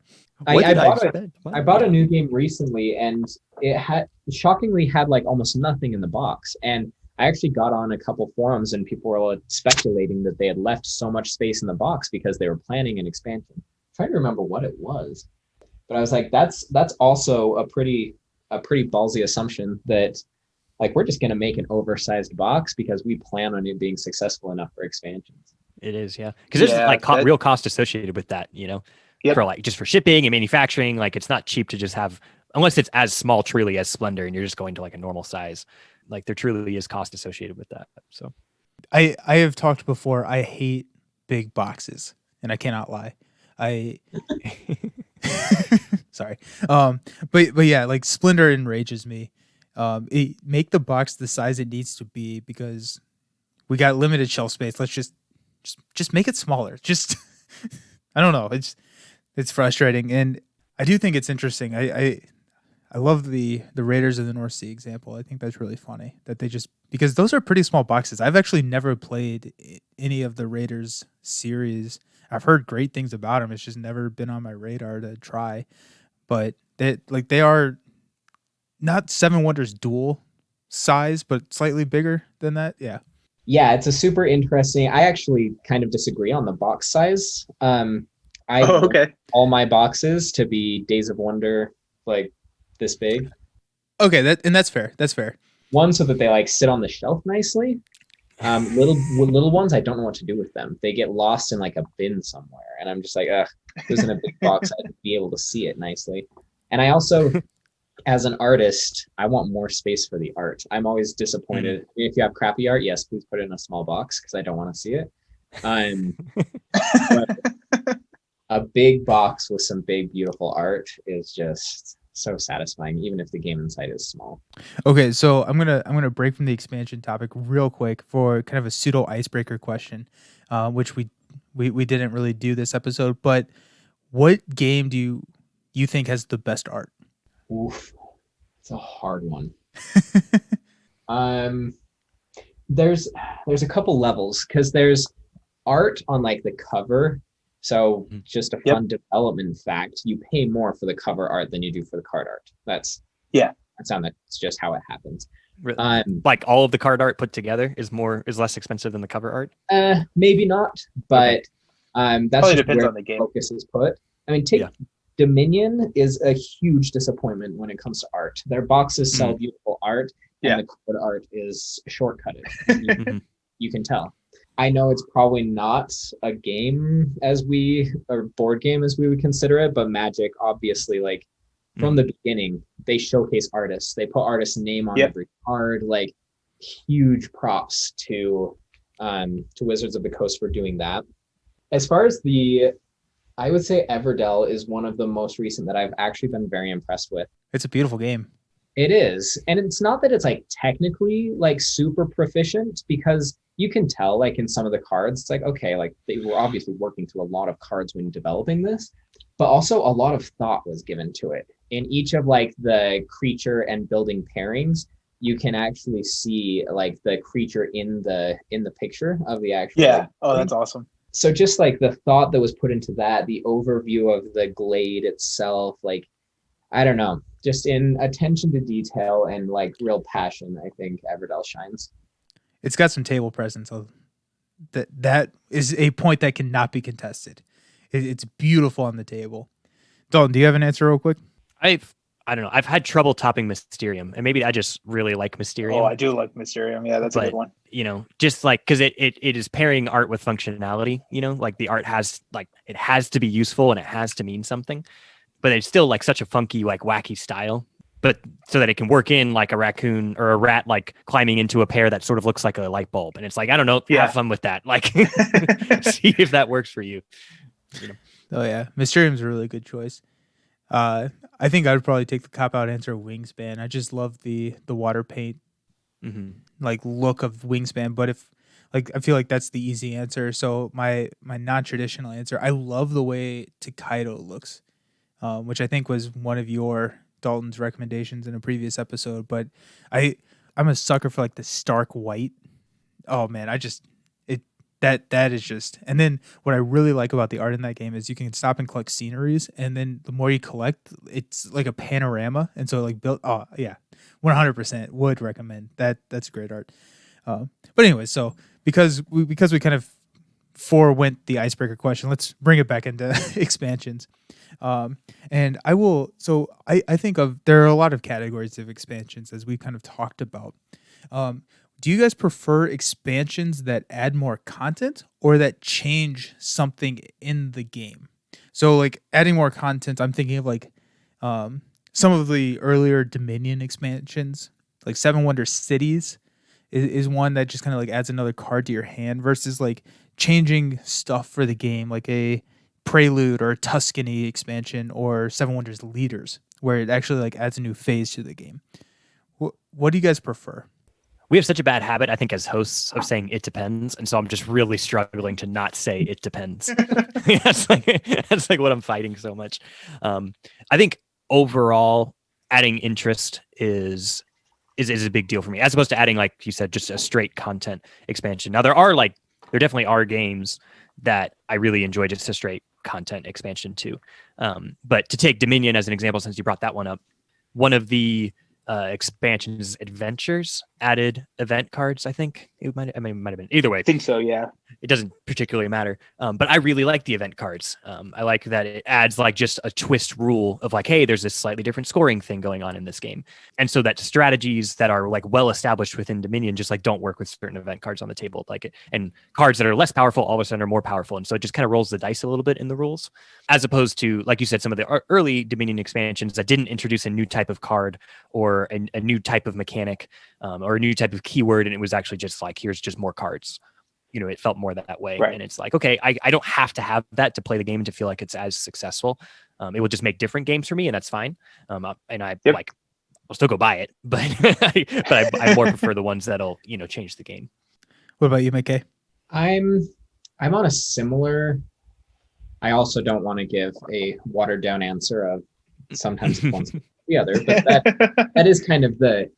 Speaker 4: I bought a new game recently, and it had shockingly had like almost nothing in the box. And I actually got on a couple forums, and people were speculating that they had left so much space in the box because they were planning an expansion. I'm trying to remember what it was, but I was like, that's also a pretty ballsy assumption that like we're just going to make an oversized box because we plan on it being successful enough for expansions.
Speaker 3: It is, yeah, because there's like real cost associated with that, you know. Yep. For like just for shipping and manufacturing, like it's not cheap to just have, unless it's as small truly as Splendor and you're just going to like a normal size. Like there truly is cost associated with that. So
Speaker 2: I have talked before, I hate big boxes, and I cannot lie. Sorry. But yeah, like Splendor enrages me. Make the box the size it needs to be because we got limited shelf space. Let's just make it smaller. Just I don't know. It's frustrating, and I do think it's interesting. I love the Raiders of the North Sea example. I think that's really funny that they just, because those are pretty small boxes. I've actually never played any of the Raiders series. I've heard great things about them. It's just never been on my radar to try. But they are not Seven Wonders dual size, but slightly bigger than that. Yeah.
Speaker 4: Yeah, it's a super interesting. I actually kind of disagree on the box size. I want all my boxes to be Days of Wonder, like this big.
Speaker 2: Okay, that's fair. That's fair.
Speaker 4: One, so that they like sit on the shelf nicely. Little ones, I don't know what to do with them. They get lost in like a bin somewhere, and I'm just like, ugh, if it was in a big box, I'd be able to see it nicely. And I also, as an artist, I want more space for the art. I'm always disappointed. Mm-hmm. If you have crappy art, yes, please put it in a small box because I don't want to see it. But a big box with some big, beautiful art is just so satisfying, even if the game inside is small.
Speaker 2: Okay, so I'm gonna break from the expansion topic real quick for kind of a pseudo icebreaker question, which we didn't really do this episode. But what game do you think has the best art?
Speaker 4: Oof, it's a hard one. There's a couple levels because there's art on like the cover. So just a fun development fact, you pay more for the cover art than you do for the card art. That's just how it happens.
Speaker 3: Like all of the card art put together is less expensive than the cover art?
Speaker 4: Maybe not, but that's
Speaker 5: probably
Speaker 4: just
Speaker 5: depends
Speaker 4: where
Speaker 5: on the game.
Speaker 4: Focus is put. I mean, Dominion is a huge disappointment when it comes to art. Their boxes sell beautiful art, and the card art is shortcutted. You can tell. I know it's probably not a game or board game as we would consider it, but Magic, obviously, like from the beginning, they showcase artists. They put artists' name on every card. Like huge props to Wizards of the Coast for doing that. As far as I would say Everdell is one of the most recent that I've actually been very impressed with.
Speaker 2: It's a beautiful game.
Speaker 4: It is. And it's not that it's like technically like super proficient, because you can tell like in some of the cards, it's like, okay, like they were obviously working through a lot of cards when developing this, but also a lot of thought was given to it. In each of like the creature and building pairings, you can actually see like the creature in the picture of the actual.
Speaker 5: Yeah. Oh, that's awesome.
Speaker 4: So just like the thought that was put into that, the overview of the glade itself, like, I don't know, just in attention to detail and like real passion, I think Everdell shines.
Speaker 2: It's got some table presence. That is a point that cannot be contested. It's beautiful on the table. Dalton, do you have an answer real quick?
Speaker 3: I don't know. I've had trouble topping Mysterium, and maybe I just really like Mysterium.
Speaker 5: Oh, I do like Mysterium. Yeah, that's a good one.
Speaker 3: You know, just like because it is pairing art with functionality. You know, like the art has like it has to be useful and it has to mean something, but it's still like such a funky, like wacky style. But so that it can work in like a raccoon or a rat, like climbing into a pear that sort of looks like a light bulb. And it's like, I don't know, have fun with that. Like, see if that works for you. You know?
Speaker 2: Oh yeah, Mysterium's a really good choice. I think I would probably take the cop-out answer, Wingspan. I just love the water paint, like look of Wingspan. But I feel like that's the easy answer. So my non-traditional answer, I love the way Takedo looks, which I think was one of Dalton's recommendations in a previous episode, but I'm a sucker for like the stark white. Oh man, That is just, and then what I really like about the art in that game is you can stop and collect sceneries, and then the more you collect, it's like a panorama, and so like built. Oh yeah, 100% would recommend that. That's great art. But anyway, so because we kind of forewent the icebreaker question, let's bring it back into expansions. And I will. So I think there are a lot of categories of expansions as we kind of talked about. Do you guys prefer expansions that add more content or that change something in the game? So like adding more content, I'm thinking of like some of the earlier Dominion expansions, like Seven Wonder Cities is one that just kind of like adds another card to your hand versus like changing stuff for the game, like a Prelude or a Tuscany expansion or Seven Wonders Leaders, where it actually like adds a new phase to the game. What do you guys prefer?
Speaker 3: We have such a bad habit, I think, as hosts of saying it depends, and so I'm just really struggling to not say it depends. that's like what I'm fighting so much. I think overall, adding interest is a big deal for me, as opposed to adding, like you said, just a straight content expansion. Now there definitely are games that I really enjoy just a straight content expansion too. But to take Dominion as an example, since you brought that one up, one of the expansions adventures added event cards. I think it might have been. Either way,
Speaker 5: I think so. Yeah.
Speaker 3: It doesn't particularly matter. But I really like the event cards. I like that it adds like just a twist rule of like, hey, there's this slightly different scoring thing going on in this game. And so that strategies that are like well established within Dominion just like don't work with certain event cards on the table. And cards that are less powerful all of a sudden are more powerful. And so it just kind of rolls the dice a little bit in the rules, as opposed to, like you said, some of the early Dominion expansions that didn't introduce a new type of card or a new type of mechanic or a new type of keyword. And it was actually just like, here's just more cards. It felt more that way.
Speaker 5: Right.
Speaker 3: And it's like, okay, I don't have to have that to play the game and to feel like it's as successful. It will just make different games for me, and that's fine. And I like, I'll still go buy it, but I more prefer the ones that'll, change the game.
Speaker 2: What about you, Mckay?
Speaker 4: I'm on a similar. I also don't want to give a watered down answer of sometimes it's one the other, but that is kind of the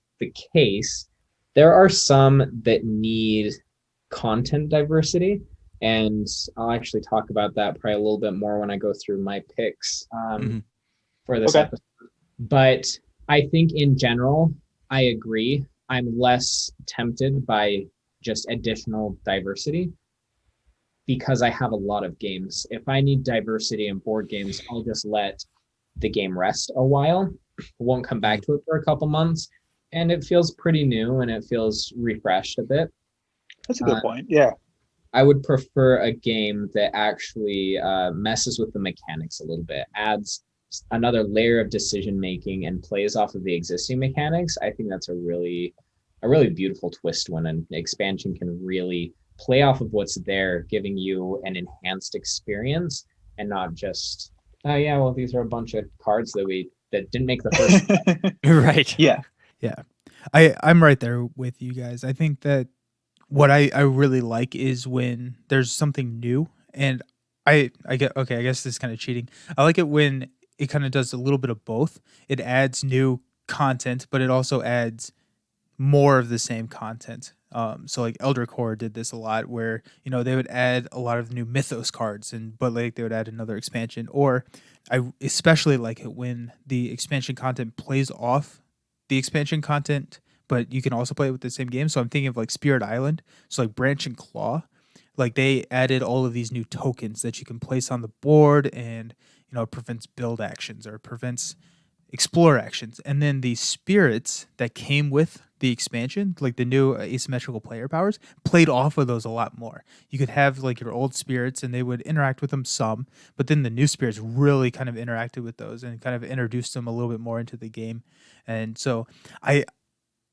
Speaker 4: case. There are some that need content diversity, and I'll actually talk about that probably a little bit more when I go through my picks for this episode. But I think in general, I agree. I'm less tempted by just additional diversity because I have a lot of games. If I need diversity in board games, I'll just let the game rest a while. Won't come back to it for a couple months, and it feels pretty new and it feels refreshed a bit.
Speaker 5: That's a good point. Yeah.
Speaker 4: I would prefer a game that actually messes with the mechanics a little bit, adds another layer of decision making and plays off of the existing mechanics. I think that's a really beautiful twist when an expansion can really play off of what's there, giving you an enhanced experience and not just, oh yeah, well, these are a bunch of cards that didn't make the first.
Speaker 3: Right.
Speaker 5: Yeah.
Speaker 2: Yeah. I'm right there with you guys. I think that what I really like is when there's something new, and I guess this is kind of cheating. I like it when it kind of does a little bit of both. It adds new content, but it also adds more of the same content. So like Elder Core did this a lot, where they would add a lot of new Mythos cards, but like they would add another expansion. Or I especially like it when the expansion content plays off the expansion content, but you can also play it with the same game. So I'm thinking of like Spirit Island. So like Branch and Claw, like they added all of these new tokens that you can place on the board, and it prevents build actions or prevents explore actions. And then the spirits that came with the expansion, like the new asymmetrical player powers, played off of those a lot more. You could have like your old spirits and they would interact with them some, but then the new spirits really kind of interacted with those and kind of introduced them a little bit more into the game. And so I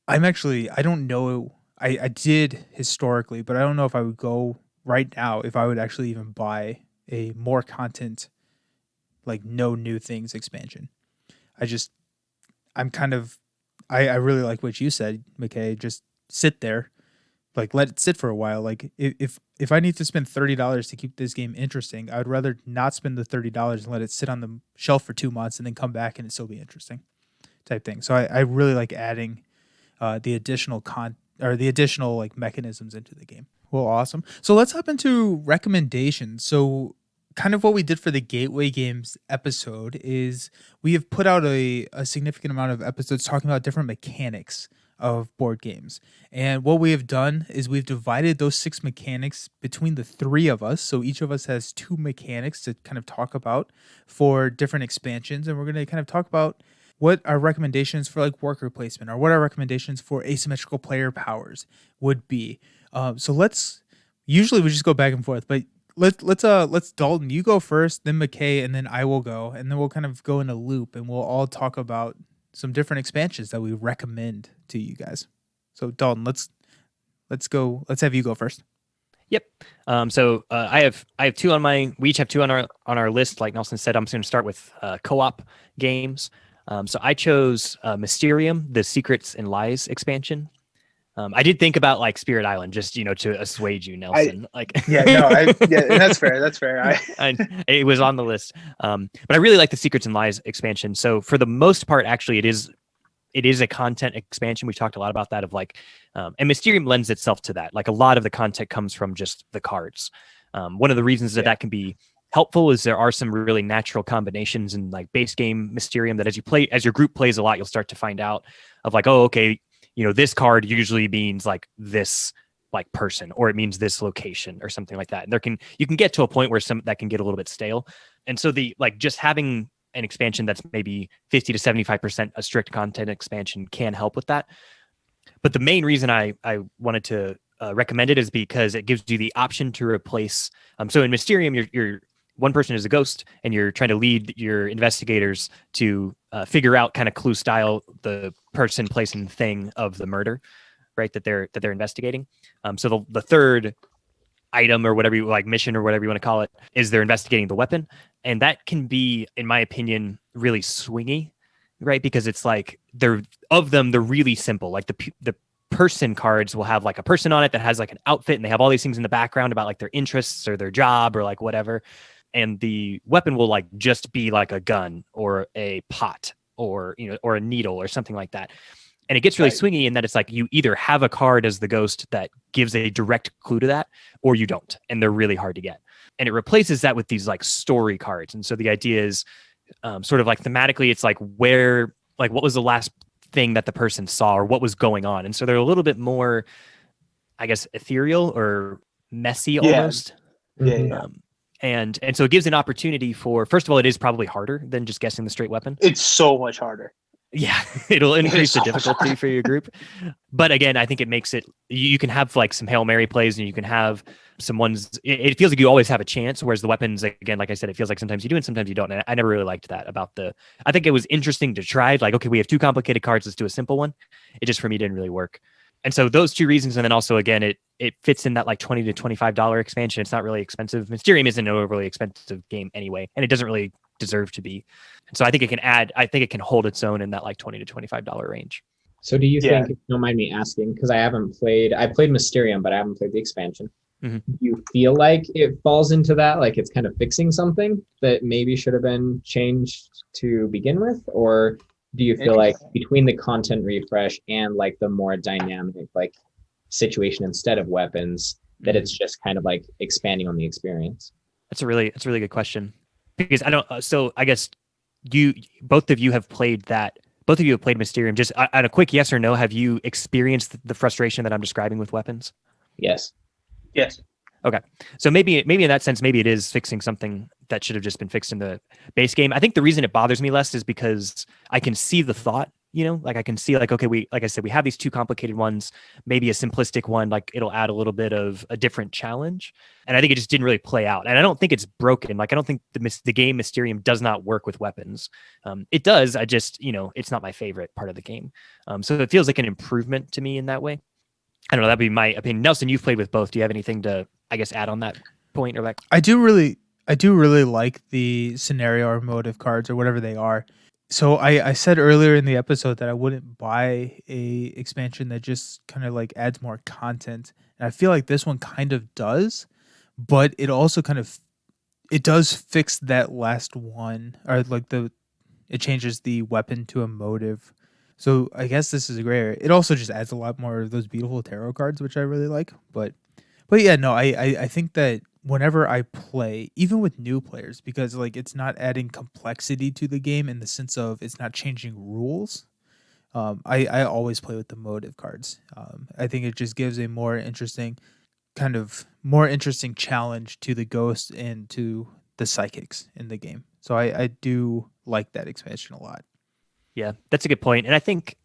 Speaker 2: don't know. I did historically, but I don't know if I would go right now if I would actually even buy a more content, like no new things expansion. I really like what you said, Mckay. Just sit there, like let it sit for a while. Like if I need to spend $30 to keep this game interesting, I would rather not spend the $30 and let it sit on the shelf for 2 months and then come back and it still be interesting, type thing. So I really like adding the additional or the additional like mechanisms into the game. Well, awesome. So let's hop into recommendations. So kind of what we did for the Gateway Games episode is we have put out a significant amount of episodes talking about different mechanics of board games. And what we have done is we've divided those 6 mechanics between the 3 of us. So each of us has 2 mechanics to kind of talk about for different expansions. And we're going to kind of talk about what our recommendations for like worker placement or what our recommendations for asymmetrical player powers would be. So usually we just go back and forth, but let's Dalton, you go first, then Mckay, and then I will go, and then we'll kind of go in a loop and we'll all talk about some different expansions that we recommend to you guys. So Dalton, let's go. Let's have you go first.
Speaker 3: Yep. So I have 2 on we each have 2 on our list. Like Nelson said, I'm just going to start with co-op games. So I chose Mysterium, the Secrets and Lies expansion. I did think about like Spirit Island, just to assuage you, Nelson.
Speaker 5: That's fair. That's fair.
Speaker 3: It was on the list, but I really like the Secrets and Lies expansion. So for the most part, actually, it is a content expansion. We've talked a lot about that. And Mysterium lends itself to that. Like a lot of the content comes from just the cards. One of the reasons that can be helpful is there are some really natural combinations in like base game Mysterium that as your group plays a lot, you'll start to find out of like, oh, okay, this card usually means like this like person, or it means this location or something like that. And you can get to a point where that can get a little bit stale. And so just having an expansion that's maybe 50 to 75% a strict content expansion can help with that. But the main reason I wanted to recommend it is because it gives you the option to replace. So in Mysterium, you're one person is a ghost, and you're trying to lead your investigators to figure out kind of clue style the person, place, and thing of the murder, right? That they're investigating. So the third item or whatever mission or whatever you want to call it is they're investigating the weapon, and that can be, in my opinion, really swingy, right? Because it's like they're really simple. Like the person cards will have like a person on it that has like an outfit, and they have all these things in the background about like their interests or their job or like whatever. And the weapon will like just be like a gun or a pot or or a needle or something like that. And it gets really swingy in that it's like you either have a card as the ghost that gives a direct clue to that, or you don't, and they're really hard to get. And it replaces that with these like story cards. And so the idea is sort of like thematically, it's like what was the last thing that the person saw or what was going on. And so they're a little bit more, I guess, ethereal or messy almost.
Speaker 5: Yeah.
Speaker 3: And so it gives an opportunity for, first of all, it is probably harder than just guessing the straight weapon.
Speaker 5: It's so much harder.
Speaker 3: Yeah, it'll increase the difficulty for your group. But again, I think it makes it, you can have like some Hail Mary plays, and you can have some ones, it feels like you always have a chance, whereas the weapons, again, like I said, it feels like sometimes you do and sometimes you don't. And I never really liked that about I think it was interesting to try, like, okay, we have 2 complicated cards, let's do a simple one. It just, for me, didn't really work. And so those 2 reasons, and then also, again, it fits in that like $20 to $25 expansion. It's not really expensive. Mysterium isn't an overly expensive game anyway, and it doesn't really deserve to be. And so I think it can hold its own in that like $20 to $25 range.
Speaker 4: So do you think, if you don't mind me asking, because I played Mysterium, but I haven't played the expansion.
Speaker 3: Mm-hmm.
Speaker 4: Do you feel like it falls into that, like it's kind of fixing something that maybe should have been changed to begin with? Or do you feel like between the content refresh and like the more dynamic like situation instead of weapons, that it's just kind of like expanding on the experience?
Speaker 3: That's a really good question, because I guess both of you have played Mysterium. Just on a quick yes or no, have you experienced the frustration that I'm describing with weapons?
Speaker 4: Yes.
Speaker 3: Okay. So maybe in that sense, maybe it is fixing something that should have just been fixed in the base game. I think the reason it bothers me less is because I can see the thought, like I can see like, okay, like I said, we have these 2 complicated ones, maybe a simplistic one, like it'll add a little bit of a different challenge. And I think it just didn't really play out. And I don't think it's broken. Like, I don't think the game Mysterium does not work with weapons. It does. I just, it's not my favorite part of the game. So it feels like an improvement to me in that way. I don't know. That'd be my opinion. Nelson, you've played with both. Do you have anything to, I guess, add on that point? Or like,
Speaker 2: I do really like the scenario or motive cards or whatever they are. So I said earlier in the episode that I wouldn't buy a expansion that just kind of like adds more content. And I feel like this one kind of does, but it also it does fix that last one, or like it changes the weapon to a motive So I guess this is a great area. It also just adds a lot more of those beautiful tarot cards, which I really like. But yeah, no, I think that whenever I play, even with new players, because like it's not adding complexity to the game in the sense of it's not changing rules. I always play with the motive cards. I think it just gives a more interesting challenge to the ghosts and to the psychics in the game. So I do like that expansion a lot.
Speaker 3: Yeah, that's a good point. And I think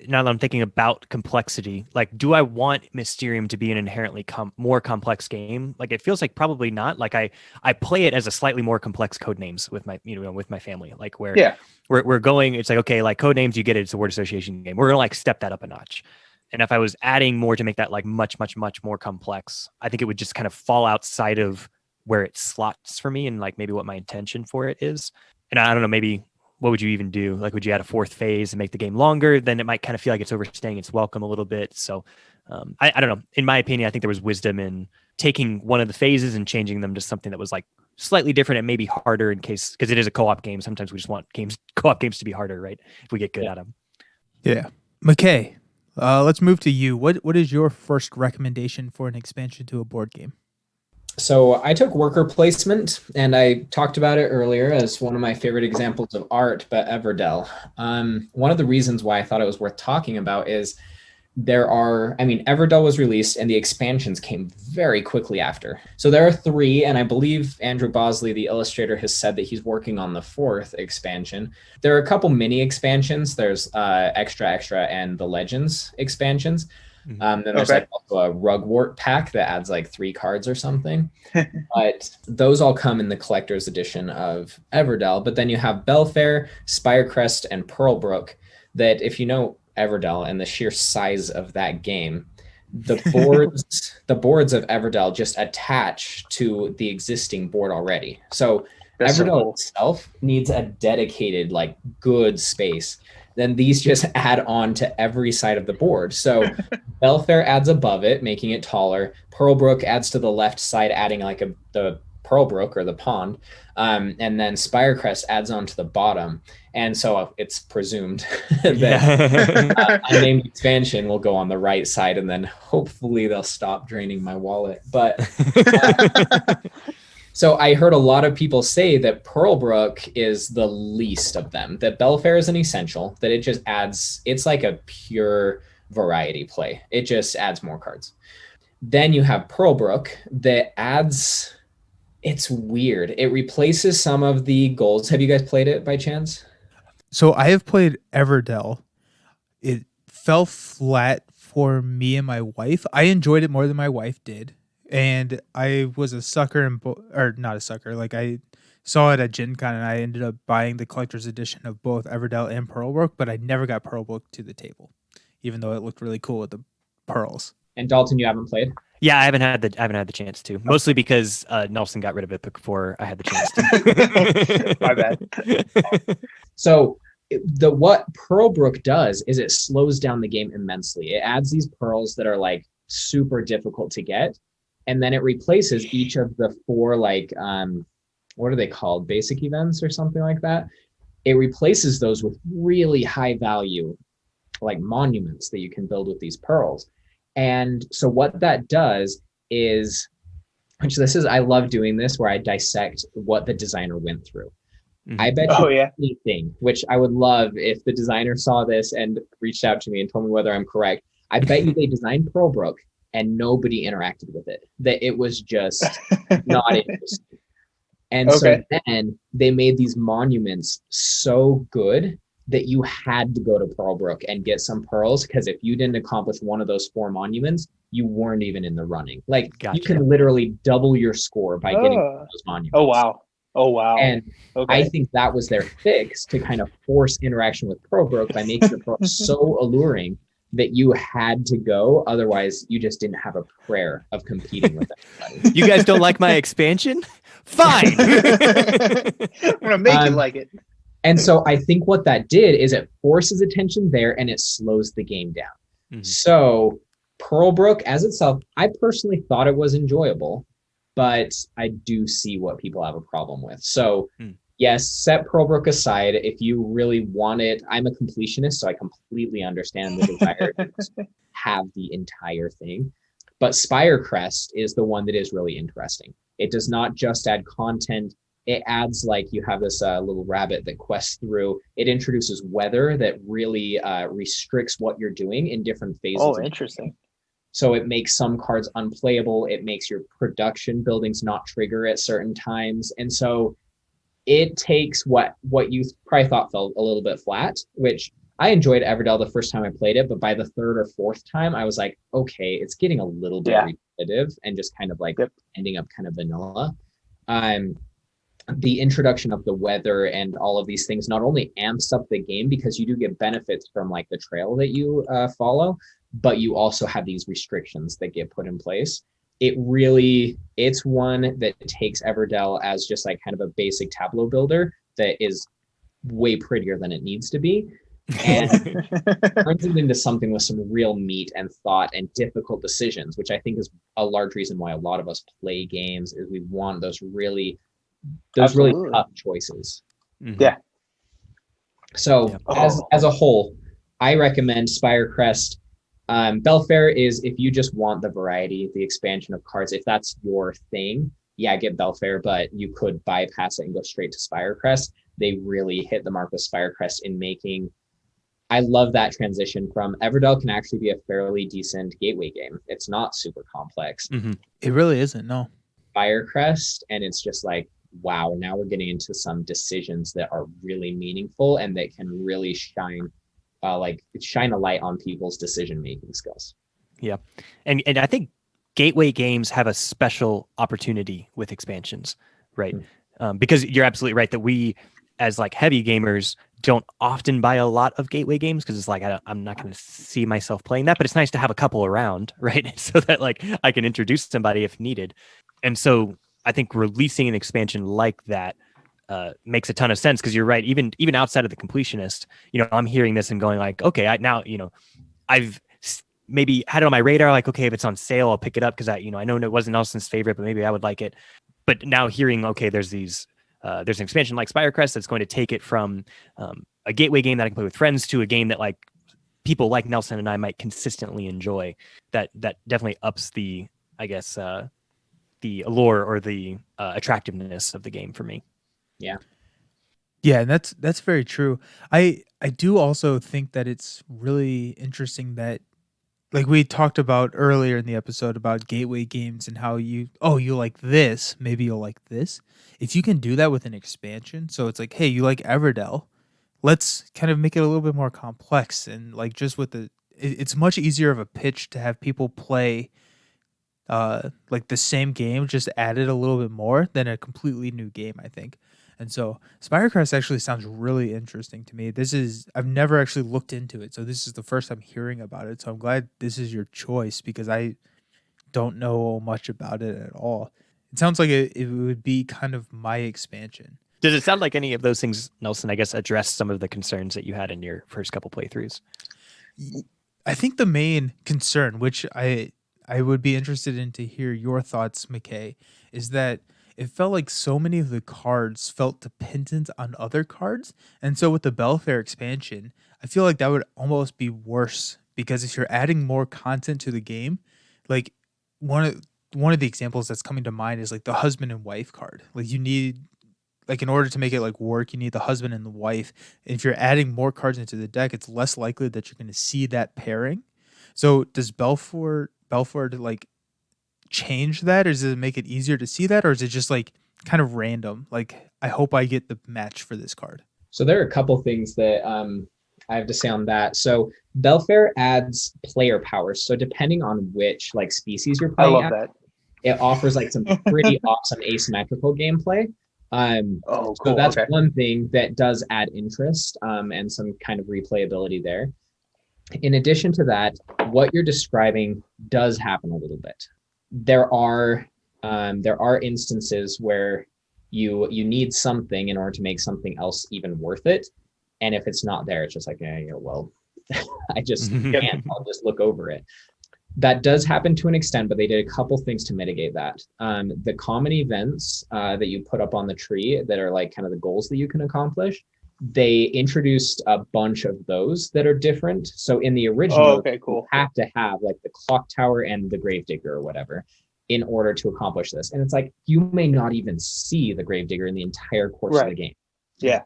Speaker 3: now that I'm thinking about complexity, like, do I want Mysterium to be an inherently more complex game? Like, it feels like probably not. Like, I play it as a slightly more complex code names with my, with my family. Like, where we're going, it's like, okay, like code names, you get it, it's a word association game. We're gonna like step that up a notch. And if I was adding more to make that like much more complex, I think it would just kind of fall outside of where it slots for me and like maybe what my intention for it is. And I don't know, maybe what would you even do? Like, would you add a fourth phase and make the game longer? Then it might kind of feel like it's overstaying its welcome a little bit. So I don't know. In my opinion, I think there was wisdom in taking one of the phases and changing them to something that was like slightly different and maybe harder in case, because it is a co-op game. Sometimes we just want co-op games to be harder, right? If we get good at them.
Speaker 2: Yeah. Mckay, let's move to you. What is your first recommendation for an expansion to a board game?
Speaker 4: So I took worker placement, and I talked about it earlier as one of my favorite examples of art, but Everdell. One of the reasons why I thought it was worth talking about is Everdell was released and the expansions came very quickly after. So there are 3, and I believe Andrew Bosley, the illustrator, has said that he's working on the 4th expansion. There are a couple mini expansions. There's Extra and the Legends expansions. Then there's like also a Rugwort pack that adds like 3 cards or something. But those all come in the collector's edition of Everdell. But then you have Belfair, Spirecrest, and Pearlbrook that, if you know Everdell and the sheer size of that game, the boards of Everdell just attach to the existing board already. So
Speaker 5: That's
Speaker 4: Everdell
Speaker 5: so cool.
Speaker 4: itself needs a dedicated, like, good space. Then these just add on to every side of the board. So Belfair adds above it, making it taller. Pearlbrook adds to the left side, adding like the Pearlbrook or the pond. And then Spirecrest adds on to the bottom. And so it's presumed that unnamed expansion will go on the right side, and then hopefully they'll stop draining my wallet. But so I heard a lot of people say that Pearlbrook is the least of them, that Belfair is an essential, that it just adds, it's like a pure variety play. It just adds more cards. Then you have Pearlbrook that adds, it's weird. It replaces some of the goals. Have you guys played it by chance?
Speaker 2: So I have played Everdell. It fell flat for me and my wife. I enjoyed it more than my wife did. And I was a sucker or not a sucker. Like, I saw it at Gen Con and I ended up buying the collector's edition of both Everdell and Pearlbrook, but I never got Pearlbrook to the table, even though it looked really cool with the pearls.
Speaker 4: And Dalton, you haven't played?
Speaker 3: Yeah, I haven't had the chance to. Mostly because Nelson got rid of it before I had the chance to.
Speaker 5: My bad.
Speaker 4: So what Pearlbrook does is it slows down the game immensely. It adds these pearls that are like super difficult to get. And then it replaces each of the 4, like, what are they called? Basic events or something like that. It replaces those with really high value, like, monuments that you can build with these pearls. And so what that does is, I love doing this where I dissect what the designer went through. Mm-hmm. I bet anything, which I would love if the designer saw this and reached out to me and told me whether I'm correct. I bet you they designed Pearlbrook and nobody interacted with it, that it was just not interesting. And so then they made these monuments so good that you had to go to Pearlbrook and get some pearls, because if you didn't accomplish one of those 4 monuments, you weren't even in the running. Like, you can literally double your score by getting those monuments.
Speaker 5: Oh, wow.
Speaker 4: And I think that was their fix to kind of force interaction with Pearlbrook by making the pearl so alluring that you had to go. Otherwise, you just didn't have a prayer of competing with everybody.
Speaker 3: You guys don't like my expansion? Fine.
Speaker 5: I'm going to make you like it.
Speaker 4: And so I think what that did is it forces attention there and it slows the game down. Mm-hmm. So Pearlbrook as itself, I personally thought it was enjoyable, but I do see what people have a problem with. So Yes, set Pearlbrook aside. If you really want it, I'm a completionist, so I completely understand the desire to just have the entire thing. But Spirecrest is the one that is really interesting. It does not just add content. It adds, like, you have this little rabbit that quests through. It introduces weather that really restricts what you're doing in different phases.
Speaker 5: Oh, interesting.
Speaker 4: So it makes some cards unplayable. It makes your production buildings not trigger at certain times. And so it takes what you probably thought felt a little bit flat, which I enjoyed Everdell the first time I played it, but by the third or fourth time, I was like, okay, it's getting a little bit repetitive and just kind of like ending up kind of vanilla. The introduction of the weather and all of these things not only amps up the game because you do get benefits from like the trail that you follow, but you also have these restrictions that get put in place. It's one that takes Everdell as just like kind of a basic tableau builder that is way prettier than it needs to be, and turns it into something with some real meat and thought and difficult decisions, which I think is a large reason why a lot of us play games, is we want those really tough choices.
Speaker 3: Mhm.
Speaker 5: Yeah.
Speaker 4: So as a whole, I recommend Spirecrest. Belfair is, if you just want the variety, the expansion of cards, if that's your thing, get Belfair, but you could bypass it and go straight to Spirecrest. They really hit the mark with Spirecrest in making, I love that transition from Everdell can actually be a fairly decent gateway game. It's not super complex.
Speaker 3: Mm-hmm.
Speaker 2: It really isn't, no.
Speaker 4: Spirecrest, and it's just like, wow, now we're getting into some decisions that are really meaningful and that can really shine a light on people's decision-making skills.
Speaker 3: Yeah. And I think gateway games have a special opportunity with expansions, right? Because you're absolutely right that we, as like heavy gamers, don't often buy a lot of gateway games because it's like, I'm not going to see myself playing that, but it's nice to have a couple around, right? So that like I can introduce somebody if needed. And so I think releasing an expansion like that makes a ton of sense, because you're right. Even outside of the completionist, I'm hearing this and going like, okay, I've maybe had it on my radar. Like, okay, if it's on sale, I'll pick it up because I know it wasn't Nelson's favorite, but maybe I would like it. But now hearing, okay, there's an expansion like Spirecrest that's going to take it from a gateway game that I can play with friends to a game that like people like Nelson and I might consistently enjoy. That definitely ups the, I guess, the allure or the attractiveness of the game for me.
Speaker 4: Yeah,
Speaker 2: and that's very true. I do also think that it's really interesting that, like we talked about earlier in the episode about gateway games and how you like this, maybe you'll like this. If you can do that with an expansion, so it's like, hey, you like Everdell, let's kind of make it a little bit more complex, and like just with it's much easier of a pitch to have people play like the same game, just added a little bit more than a completely new game, I think. And so Spirecrest actually sounds really interesting to me. I've never actually looked into it, so this is the first time hearing about it. So I'm glad this is your choice, because I don't know much about it at all. It sounds like it would be kind of my expansion.
Speaker 3: Does it sound like any of those things, Nelson, I guess, address some of the concerns that you had in your first couple playthroughs?
Speaker 2: I think the main concern, which I would be interested in to hear your thoughts, Mckay, is that it felt like so many of the cards felt dependent on other cards. And so with the Belfair expansion, I feel like that would almost be worse, because if you're adding more content to the game, like one of the examples that's coming to mind is like the husband and wife card. Like you need, like in order to make it like work, you need the husband and the wife. And if you're adding more cards into the deck, it's less likely that you're going to see that pairing. So does Belfort like change that, or does it make it easier to see that, or is it just like kind of random, like I hope I get the match for this card?
Speaker 4: So there are a couple things that I have to say on that. So Belfair adds player powers, so depending on which like species you're playing,
Speaker 5: I love that.
Speaker 4: It offers like some pretty awesome asymmetrical gameplay.
Speaker 5: Cool.
Speaker 4: So that's one thing that does add interest and some kind of replayability there. In addition to that, what you're describing does happen a little bit. There are instances where you need something in order to make something else even worth it, and if it's not there, it's just like, well, I just can't. I'll just look over it. That does happen to an extent, but they did a couple things to mitigate that. The common events that you put up on the tree that are like kind of the goals that you can accomplish, they introduced a bunch of those that are different. So in the original,
Speaker 5: Oh, okay, cool.
Speaker 4: you have to have like the clock tower and the gravedigger or whatever in order to accomplish this. And it's like, you may not even see the gravedigger in the entire course of the game.
Speaker 5: Yeah.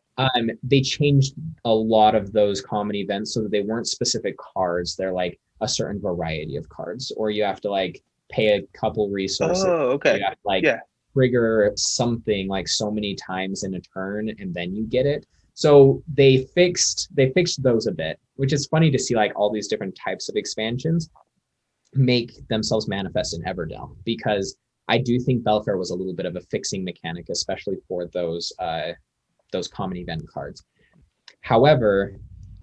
Speaker 4: They changed a lot of those common events so that they weren't specific cards. They're like a certain variety of cards, or you have to like pay a couple resources.
Speaker 5: Oh, okay.
Speaker 4: You have to like trigger something like so many times in a turn, and then you get it. So they fixed those a bit, which is funny to see like all these different types of expansions make themselves manifest in Everdell, because I do think Belfair was a little bit of a fixing mechanic, especially for those common event cards. However,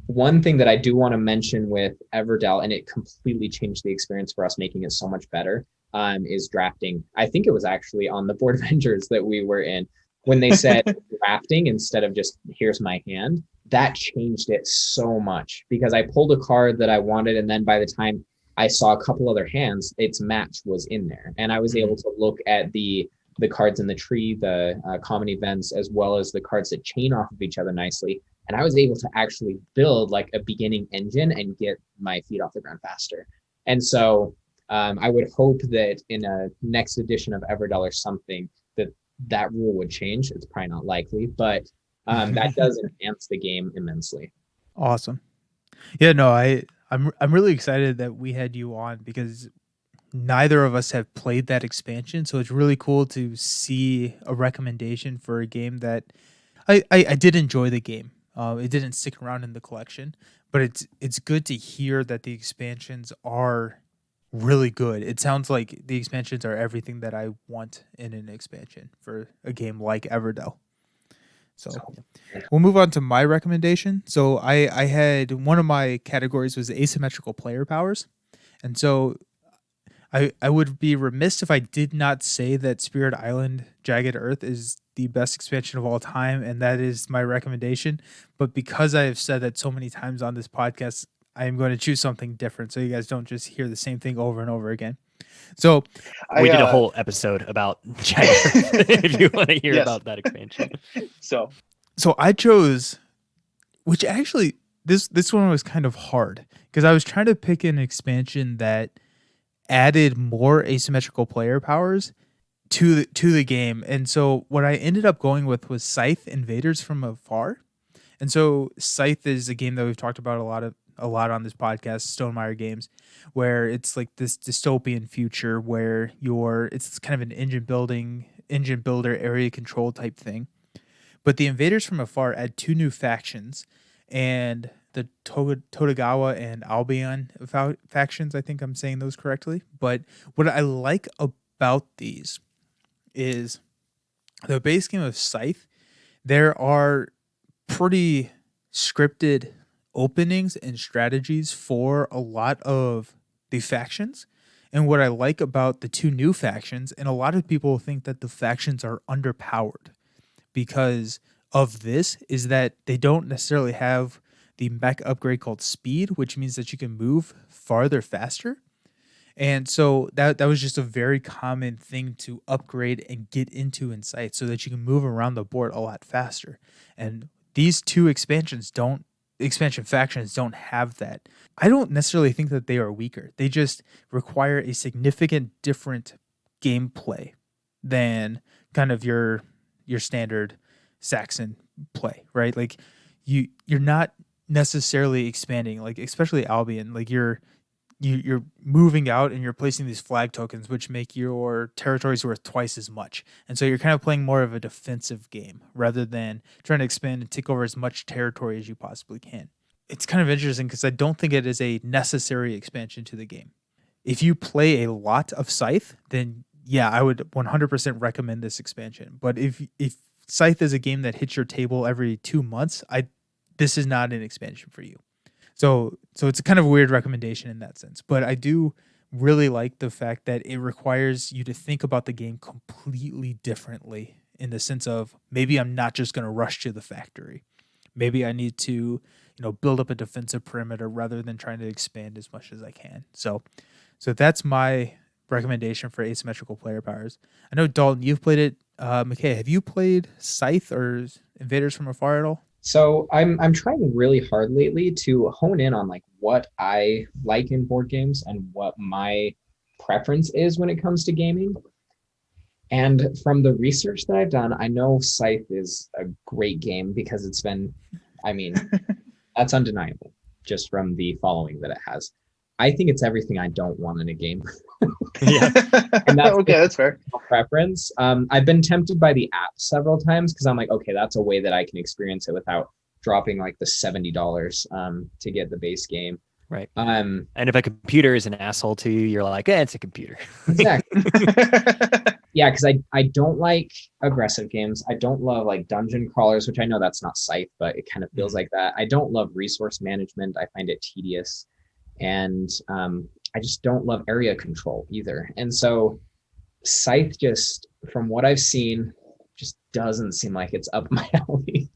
Speaker 4: one thing that I do want to mention with Everdell, and it completely changed the experience for us, making it so much better, is drafting. I think it was actually on the Board Avengers that we were in, when they said drafting instead of just here's my hand. That changed it so much, because I pulled a card that I wanted, and then by the time I saw a couple other hands, its match was in there, and I was able to look at the cards in the tree, the common events, as well as the cards that chain off of each other nicely. And I was able to actually build like a beginning engine and get my feet off the ground faster. And so I would hope that in a next edition of Everdell or something, that rule would change. It's probably not likely, but that does enhance the game immensely.
Speaker 2: Awesome. Yeah, no, I'm really excited that we had you on, because neither of us have played that expansion, so it's really cool to see a recommendation for a game that I did enjoy the game. It didn't stick around in the collection, but it's good to hear that the expansions are really good. It sounds like the expansions are everything that I want in an expansion for a game like Everdell. So we'll move on to my recommendation. So I had, one of my categories was asymmetrical player powers. And so I would be remiss if I did not say that Spirit Island Jagged Earth is the best expansion of all time, and that is my recommendation. But because I have said that so many times on this podcast, I am going to choose something different, so you guys don't just hear the same thing over and over again. So
Speaker 3: we did a whole episode about Jagged Earth, if you want to hear about that expansion.
Speaker 5: So
Speaker 2: I chose, which actually this one was kind of hard, because I was trying to pick an expansion that added more asymmetrical player powers to the game. And so what I ended up going with was Scythe Invaders from Afar. And so Scythe is a game that we've talked about a lot on this podcast, Stonemeyer Games, where it's like this dystopian future where it's kind of an engine builder, area control type thing. But the Invaders from Afar add 2 new factions, and the Totagawa and Albion factions. I think I'm saying those correctly. But what I like about these is the base game of Scythe. There are pretty scripted openings and strategies for a lot of the factions. And what I like about the 2 new factions, and a lot of people think that the factions are underpowered because of this, is that they don't necessarily have the mech upgrade called Speed, which means that you can move farther faster. And so that was just a very common thing to upgrade and get into in Scythe, so that you can move around the board a lot faster. And these 2 expansion factions don't have that. I don't necessarily think that they are weaker. They just require a significant different gameplay than kind of your standard Saxon play, right? Like you're not necessarily expanding, like especially Albion, like you're moving out and you're placing these flag tokens, which make your territories worth twice as much. And so you're kind of playing more of a defensive game rather than trying to expand and take over as much territory as you possibly can. It's kind of interesting because I don't think it is a necessary expansion to the game. If you play a lot of Scythe, then yeah, I would 100% recommend this expansion. But if Scythe is a game that hits your table every 2 months, this is not an expansion for you. So it's a kind of a weird recommendation in that sense. But I do really like the fact that it requires you to think about the game completely differently, in the sense of, maybe I'm not just going to rush to the factory. Maybe I need to, build up a defensive perimeter rather than trying to expand as much as I can. So So that's my recommendation for asymmetrical player powers. I know, Dalton, you've played it. Mckay, have you played Scythe or Invaders from Afar at all?
Speaker 4: So I'm trying really hard lately to hone in on like what I like in board games and what my preference is when it comes to gaming. And from the research that I've done, I know Scythe is a great game because it's been, I mean, that's undeniable just from the following that it has. I think it's everything I don't want in a game.
Speaker 3: Yeah.
Speaker 4: And that's
Speaker 5: Okay, that's fair.
Speaker 4: preference. I've been tempted by the app several times because I'm like, okay, that's a way that I can experience it without dropping like the $70 to get the base game.
Speaker 3: Right. And if a computer is an asshole to you, you're like, it's a computer.
Speaker 4: Exactly. Yeah, because I don't like aggressive games. I don't love like dungeon crawlers, which I know that's not Scythe, but it kind of feels like that. I don't love resource management. I find it tedious. And I just don't love area control either. And so Scythe just, from what I've seen, just doesn't seem like it's up my alley.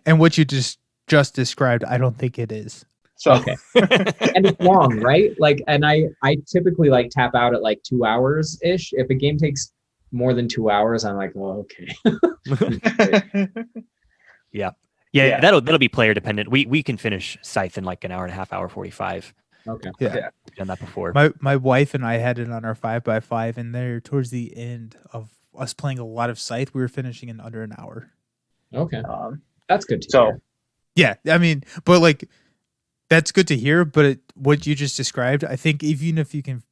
Speaker 2: And what you just described, I don't think it is.
Speaker 5: So
Speaker 4: Okay. And it's long, right? Like, and I typically like tap out at like 2 hours ish. If a game takes more than 2 hours, I'm like, well, okay.
Speaker 3: Yeah,
Speaker 5: Yeah.
Speaker 3: that'll be player dependent. We can finish Scythe in like an hour and a half, hour 45.
Speaker 4: Okay.
Speaker 2: Yeah.
Speaker 3: We've done that before.
Speaker 2: My wife and I had it on our 5x5, and there towards the end of us playing a lot of Scythe, we were finishing in under an hour.
Speaker 4: Okay. That's good to
Speaker 5: so
Speaker 4: hear.
Speaker 2: Yeah, I mean, but like, that's good to hear. But what you just described, I think even if you can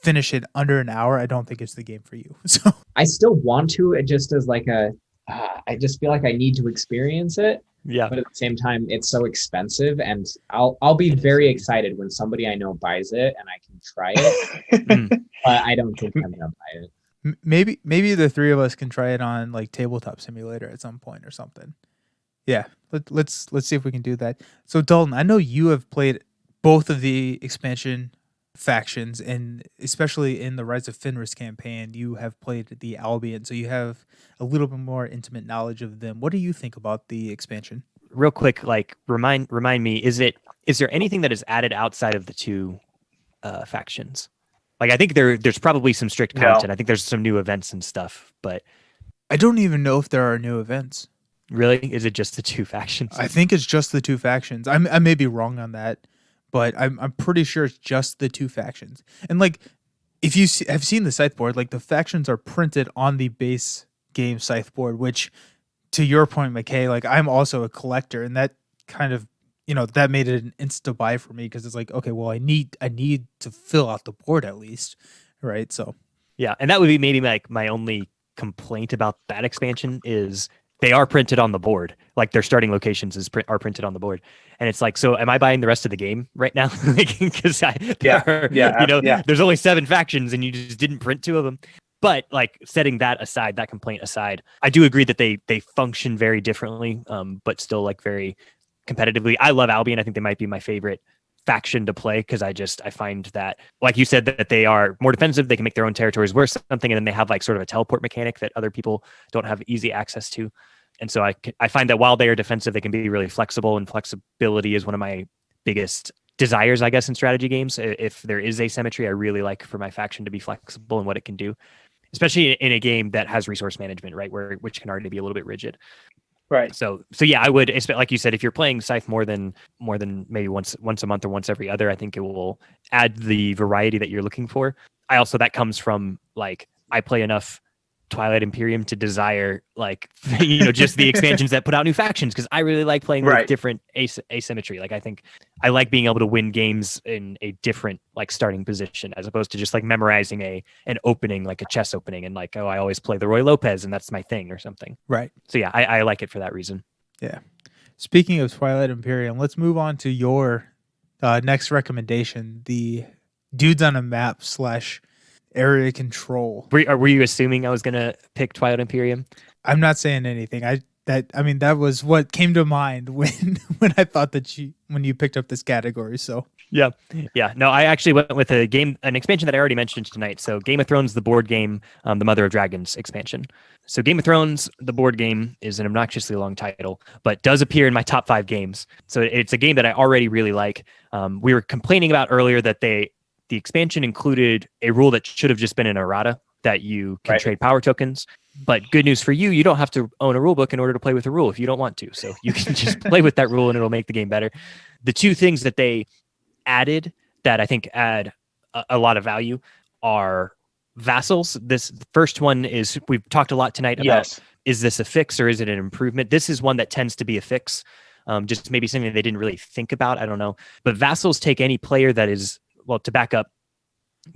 Speaker 2: finish it under an hour, I don't think it's the game for you. So
Speaker 4: I still want to, it just as like I just feel like I need to experience it.
Speaker 3: Yeah.
Speaker 4: But at the same time, it's so expensive, and I'll be very excited when somebody I know buys it and I can try it. But I don't think I'm gonna buy it.
Speaker 2: maybe the three of us can try it on like Tabletop Simulator at some point or something. Yeah, let's see if we can do that. So Dalton, I know you have played both of the expansion factions, and especially in the Rise of Fenris campaign, you have played the Albion, so you have a little bit more intimate knowledge of them. What do you think about the expansion?
Speaker 3: Real quick, like remind me, is there anything that is added outside of the two factions? Like I think there's probably some strict content. I think there's some new events and stuff, but
Speaker 2: I don't even know if there are new events.
Speaker 3: really, is it just the two factions?
Speaker 2: I think it's just the two factions. I may be wrong on that, but I'm pretty sure it's just the two factions. And like, if you have seen the Scythe board, like the factions are printed on the base game Scythe board, which, to your point, Mckay, like I'm also a collector, and that kind of, that made it an insta buy for me because it's like, okay, well, I need to fill out the board at least, right? So
Speaker 3: Yeah, and that would be maybe like my only complaint about that expansion is they are printed on the board. Like their starting locations are printed on the board, and it's like, so am I buying the rest of the game right now? Because there's only 7 factions, and you just didn't print 2 of them. But like setting that aside, that complaint aside, I do agree that they function very differently, but still like very competitively. I love Albion. I think they might be my favorite faction to play because I find that, like you said, that they are more defensive. They can make their own territories worth something, and then they have like sort of a teleport mechanic that other people don't have easy access to. And so I find that while they are defensive, they can be really flexible, and flexibility is one of my biggest desires, I guess, in strategy games. If there is asymmetry, I really like for my faction to be flexible in what it can do, especially in a game that has resource management, right, which can already be a little bit rigid.
Speaker 5: right.
Speaker 3: So yeah, I would, like you said, if you're playing Scythe more than maybe once a month or once every other, I think it will add the variety that you're looking for. That comes from like, I play enough Twilight Imperium to desire like just the expansions that put out new factions, because I really like playing with different asymmetry. Like I think I like being able to win games in a different like starting position, as opposed to just like memorizing an opening, like a chess opening, and like, oh, I always play the Roy Lopez and that's my thing or something.
Speaker 2: right.
Speaker 3: So yeah, I like it for that reason.
Speaker 2: Yeah. Speaking of Twilight Imperium, let's move on to your next recommendation, the Dudes on a Map / area control.
Speaker 3: Were you assuming I was gonna pick Twilight Imperium?
Speaker 2: I'm not saying anything. That was what came to mind when I thought that when you picked up this category. So
Speaker 3: yeah. No, I actually went with an expansion that I already mentioned tonight. So Game of Thrones, the board game, the Mother of Dragons expansion. So Game of Thrones, the board game, is an obnoxiously long title, but does appear in my top 5 games. So it's a game that I already really like. We were complaining about earlier that the expansion included a rule that should have just been an errata that you can trade power tokens. But good news for you, you don't have to own a rule book in order to play with a rule if you don't want to. So you can just play with that rule and it'll make the game better. The two things that they added that I think add a lot of value are vassals. This first one is, we've talked a lot tonight about, is this a fix or is it an improvement? This is one that tends to be a fix. Just maybe something they didn't really think about. I don't know. But vassals take any player that is, well, to back up,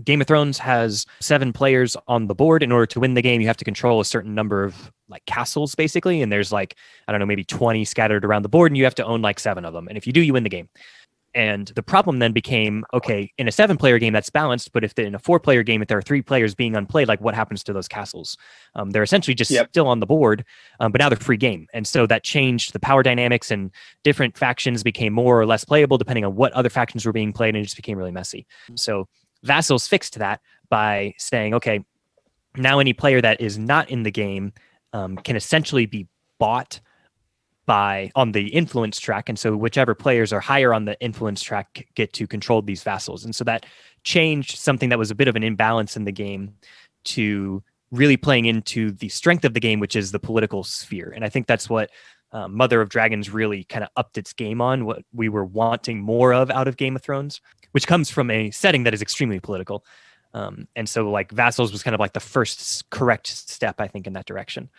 Speaker 3: Game of Thrones has 7 players on the board. In order to win the game, you have to control a certain number of like castles, basically. And there's like, I don't know, maybe 20 scattered around the board, and you have to own like 7 of them. And if you do, you win the game. And the problem then became, okay, in a 7-player game, that's balanced. But if in a 4-player game, if there are 3 players being unplayed, like what happens to those castles? They're essentially just still on the board, but now they're free game. And so that changed the power dynamics, and different factions became more or less playable depending on what other factions were being played, and it just became really messy. So vassals fixed that by saying, okay, now any player that is not in the game can essentially be bought on the influence track. And so whichever players are higher on the influence track get to control these vassals. And so that changed something that was a bit of an imbalance in the game to really playing into the strength of the game, which is the political sphere. And I think that's what Mother of Dragons really kind of upped its game on, what we were wanting more of out of Game of Thrones, which comes from a setting that is extremely political. And so like vassals was kind of like the first correct step, I think, in that direction.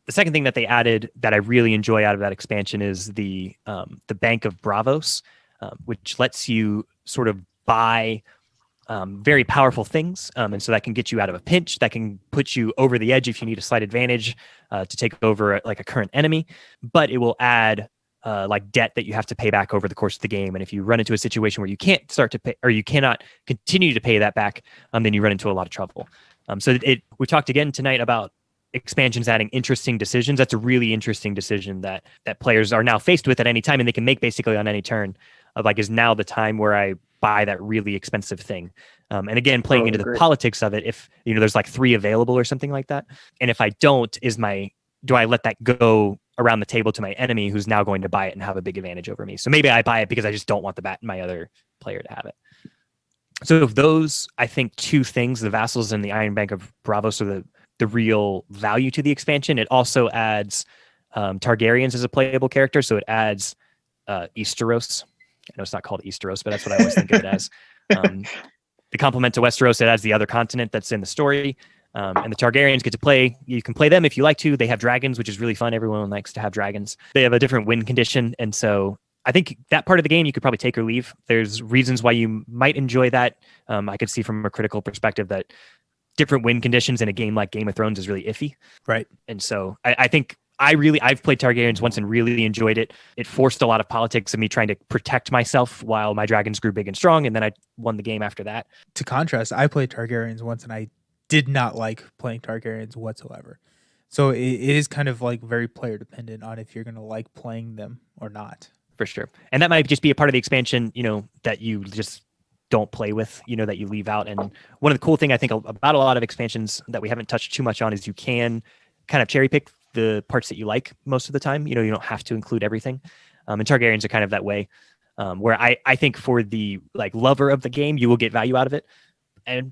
Speaker 3: The second thing that they added that I really enjoy out of that expansion is the Bank of Bravos, which lets you sort of buy very powerful things. And so that can get you out of a pinch, that can put you over the edge if you need a slight advantage to take over like a current enemy, but it will add like debt that you have to pay back over the course of the game. And if you run into a situation where you can't start to pay, or you cannot continue to pay that back, then you run into a lot of trouble. We talked again tonight about expansions adding interesting decisions. That's a really interesting decision that players are now faced with at any time, and they can make basically on any turn of like, is now the time where I buy that really expensive thing? And again, playing into the politics of it, if there's like 3 available or something like that, and if I don't, do I let that go around the table to my enemy who's now going to buy it and have a big advantage over me? So maybe I buy it because I just don't want my other player to have it. So if those, I think, 2 things, the vassals and the Iron Bank of Bravos, are the real value to the expansion. It also adds Targaryens as a playable character. So it adds Easteros. I know it's not called Easteros, but that's what I always think of it as. The complement to Westeros, it adds the other continent that's in the story. And the Targaryens get to play. You can play them if you like to. They have dragons, which is really fun. Everyone likes to have dragons. They have a different win condition. And so I think that part of the game you could probably take or leave. There's reasons why you might enjoy that. I could see from a critical perspective that different win conditions in a game like Game of Thrones is really iffy.
Speaker 2: Right.
Speaker 3: And so I think I've played Targaryens once and really enjoyed it. It forced a lot of politics of me trying to protect myself while my dragons grew big and strong, and then I won the game after that.
Speaker 2: To contrast, I played Targaryens once and I did not like playing Targaryens whatsoever. So it is kind of like very player dependent on if you're going to like playing them or not.
Speaker 3: For sure. And that might just be a part of the expansion, that you just don't play with, that you leave out. And one of the cool thing I think about a lot of expansions that we haven't touched too much on is you can kind of cherry pick the parts that you like most of the time. You don't have to include everything. And Targaryens are kind of that way, where I think for the like lover of the game, you will get value out of it.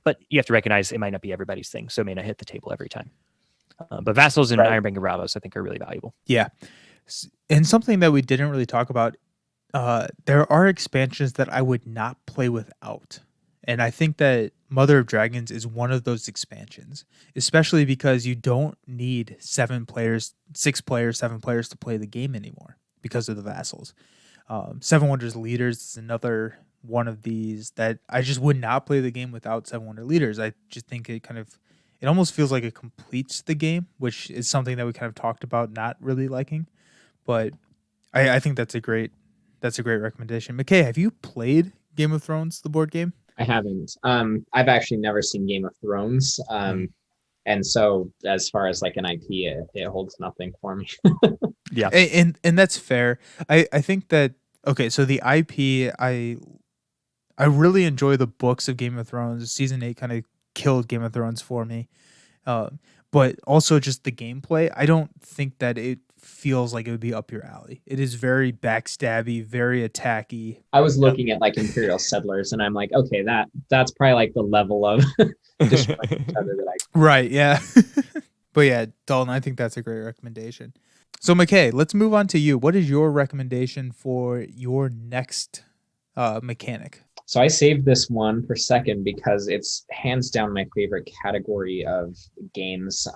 Speaker 3: But you have to recognize it might not be everybody's thing, so it may not hit the table every time. But vassals and Iron Bank of Bravos, I think, are really valuable.
Speaker 2: Yeah. And something that we didn't really talk about, there are expansions that I would not play without. And I think that Mother of Dragons is one of those expansions, especially because you don't need 7 players, 6 players, 7 players to play the game anymore because of the vassals. 7 Wonders Leaders is another one of these that I just would not play the game without 7 Wonder Leaders. I just think it almost feels like it completes the game, which is something that we kind of talked about not really liking. But I think that's a great recommendation. Mckay, have you played Game of Thrones, the board game?
Speaker 4: I haven't. I've actually never seen Game of Thrones. And so as far as like an IP, it holds nothing for me.
Speaker 2: Yeah. And that's fair. I think that, okay, so the IP, I really enjoy the books of Game of Thrones. Season 8 kind of killed Game of Thrones for me. But also just the gameplay. I don't think that it feels like it would be up your alley. It is very backstabby, very attacky.
Speaker 4: I was looking at like Imperial Settlers, and I'm like, okay, that's probably like the level of destroying each other that I.
Speaker 2: Right, yeah. But yeah, Dalton, I think that's a great recommendation. So Mckay, let's move on to you. What is your recommendation for your next mechanic?
Speaker 4: So I saved this one for second because it's hands down my favorite category of games.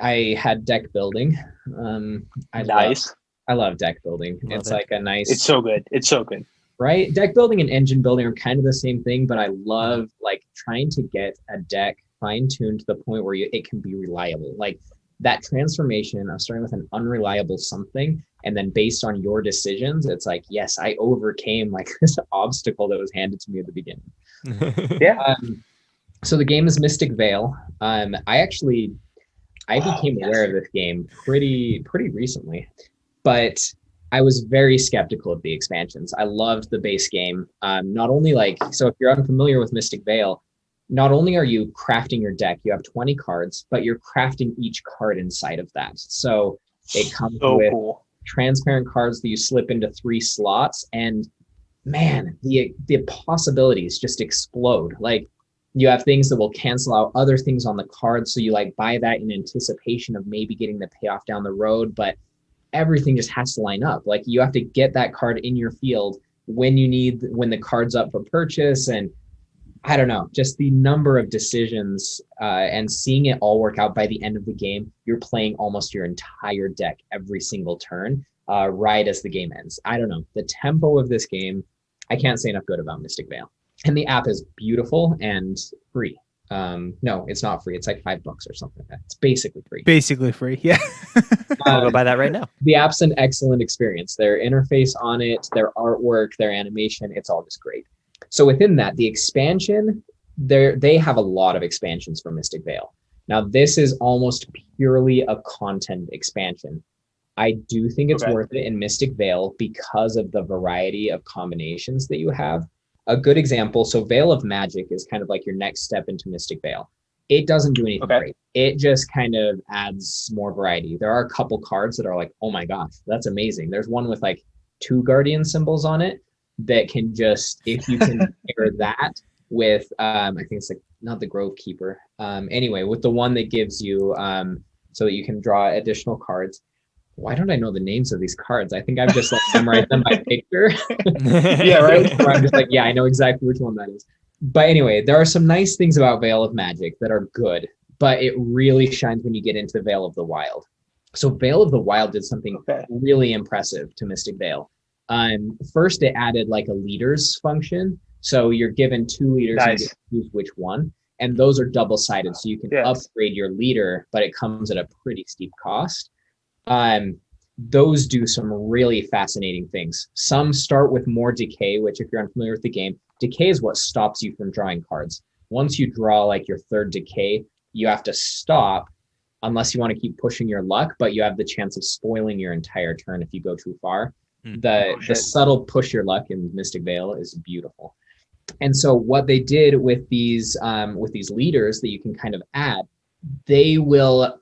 Speaker 4: I had deck building.
Speaker 5: Nice.
Speaker 4: I love deck building. It's like a nice.
Speaker 5: It's so good. It's so good.
Speaker 4: Right? Deck building and engine building are kind of the same thing, but I love like trying to get a deck fine-tuned to the point where it can be reliable. Like that transformation of starting with an unreliable something, and then based on your decisions, it's like, yes, I overcame like this obstacle that was handed to me at the beginning.
Speaker 5: Yeah.
Speaker 4: So the game is Mystic Vale. I became aware of this game pretty recently, but I was very skeptical of the expansions. I loved the base game. Not only so if you're unfamiliar with Mystic Vale, not only are you crafting your deck, you have 20 cards, but you're crafting each card inside of that. So it comes with transparent cards that you slip into 3 slots, and man, the possibilities just explode. Like you have things that will cancel out other things on the card, so you like buy that in anticipation of maybe getting the payoff down the road, but everything just has to line up. Like you have to get that card in your field when the card's up for purchase. And I don't know, just the number of decisions and seeing it all work out by the end of the game. You're playing almost your entire deck every single turn right as the game ends. I don't know. The tempo of this game, I can't say enough good about Mystic Vale. And the app is beautiful and free. No, it's not free. It's like $5 or something like that. It's basically free.
Speaker 2: Basically free, yeah.
Speaker 3: I'll go buy that right now.
Speaker 4: The app's an excellent experience. Their interface on it, their artwork, their animation, it's all just great. So within that, the expansion, they have a lot of expansions for Mystic Vale. Now, this is almost purely a content expansion. I do think it's worth it in Mystic Vale because of the variety of combinations that you have. A good example, so Veil of Magic is kind of like your next step into Mystic Vale. It doesn't do anything great. It just kind of adds more variety. There are a couple cards that are like, oh my gosh, that's amazing. There's one with like 2 guardian symbols on it that can just, if you can pair that with, I think it's like not the Grove Keeper. Anyway, with the one that gives you, so that you can draw additional cards. Why don't I know the names of these cards? I think I've just like memorized them by picture.
Speaker 5: Yeah, right.
Speaker 4: Where I'm just like, yeah, I know exactly which one that is. But anyway, there are some nice things about Veil of Magic that are good, but it really shines when you get into Veil of the Wild. So Veil of the Wild did something really impressive to Mystic Vale. First, it added like a leaders function. So you're given 2 leaders and you get to choose which one. And those are double-sided. So you can upgrade your leader, but it comes at a pretty steep cost. Those do some really fascinating things. Some start with more decay, which if you're unfamiliar with the game, decay is what stops you from drawing cards. Once you draw like your 3rd decay, you have to stop unless you want to keep pushing your luck, but you have the chance of spoiling your entire turn if you go too far. The subtle push your luck in Mystic Vale is beautiful. And so what they did with these leaders that you can kind of add, they will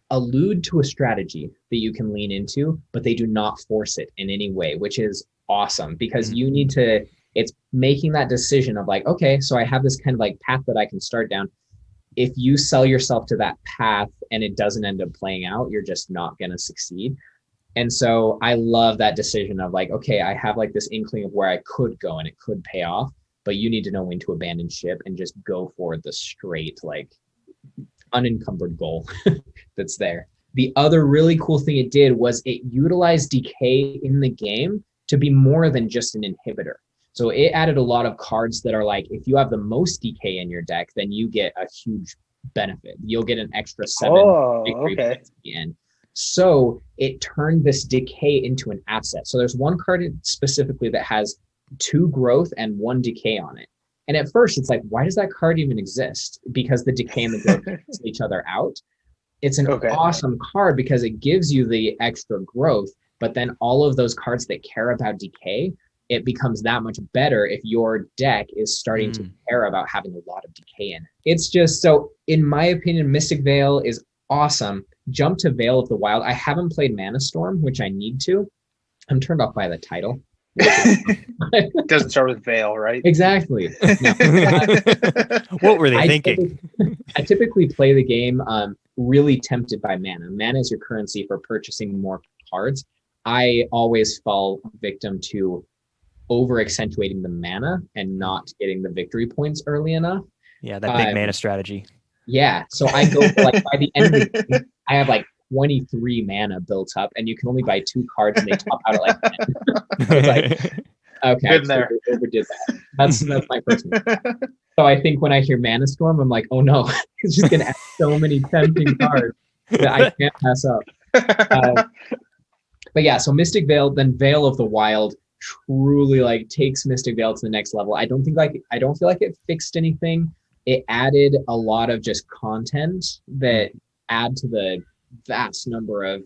Speaker 4: allude to a strategy that you can lean into, but they do not force it in any way, which is awesome because you need to, it's making that decision of like, okay, so I have this kind of like path that I can start down. If you sell yourself to that path and it doesn't end up playing out, you're just not going to succeed. And so I love that decision of like, okay, I have like this inkling of where I could go and it could pay off, but you need to know when to abandon ship and just go for the straight, like unencumbered goal that's there. The other really cool thing it did was it utilized decay in the game to be more than just an inhibitor. So it added a lot of cards that are like, if you have the most decay in your deck, then you get a huge benefit. You'll get an extra 7 victory points at the end. So it turned this decay into an asset. So there's one card specifically that has 2 growth and 1 decay on it. And at first it's like, why does that card even exist? Because the decay and the growth cancel each other out. It's an awesome card because it gives you the extra growth, but then all of those cards that care about decay, it becomes that much better if your deck is starting to care about having a lot of decay in it. It's just, so in my opinion, Mystic Vale is awesome, jump to Veil of the Wild. I haven't played Mana Storm, which I need to. I'm turned off by the title.
Speaker 5: It doesn't start with Veil, right?
Speaker 4: Exactly. No.
Speaker 3: What were they thinking?
Speaker 4: I typically play the game really tempted by mana. Mana is your currency for purchasing more cards. I always fall victim to over accentuating the mana and not getting the victory points early enough.
Speaker 3: Yeah, that big mana strategy.
Speaker 4: Yeah, so I go for like by the end of the game, I have like 23 mana built up, and you can only buy 2 cards, and they top out at like 10. It's like, okay,
Speaker 5: Good there.
Speaker 4: I overdid that. That's my first one. So I think when I hear Mana Storm, I'm like, oh no, it's just gonna add so many tempting cards that I can't pass up. But yeah, so Mystic Veil, then Veil of the Wild truly like takes Mystic Veil to the next level. I don't feel like it fixed anything. It added a lot of just content that add to the vast number of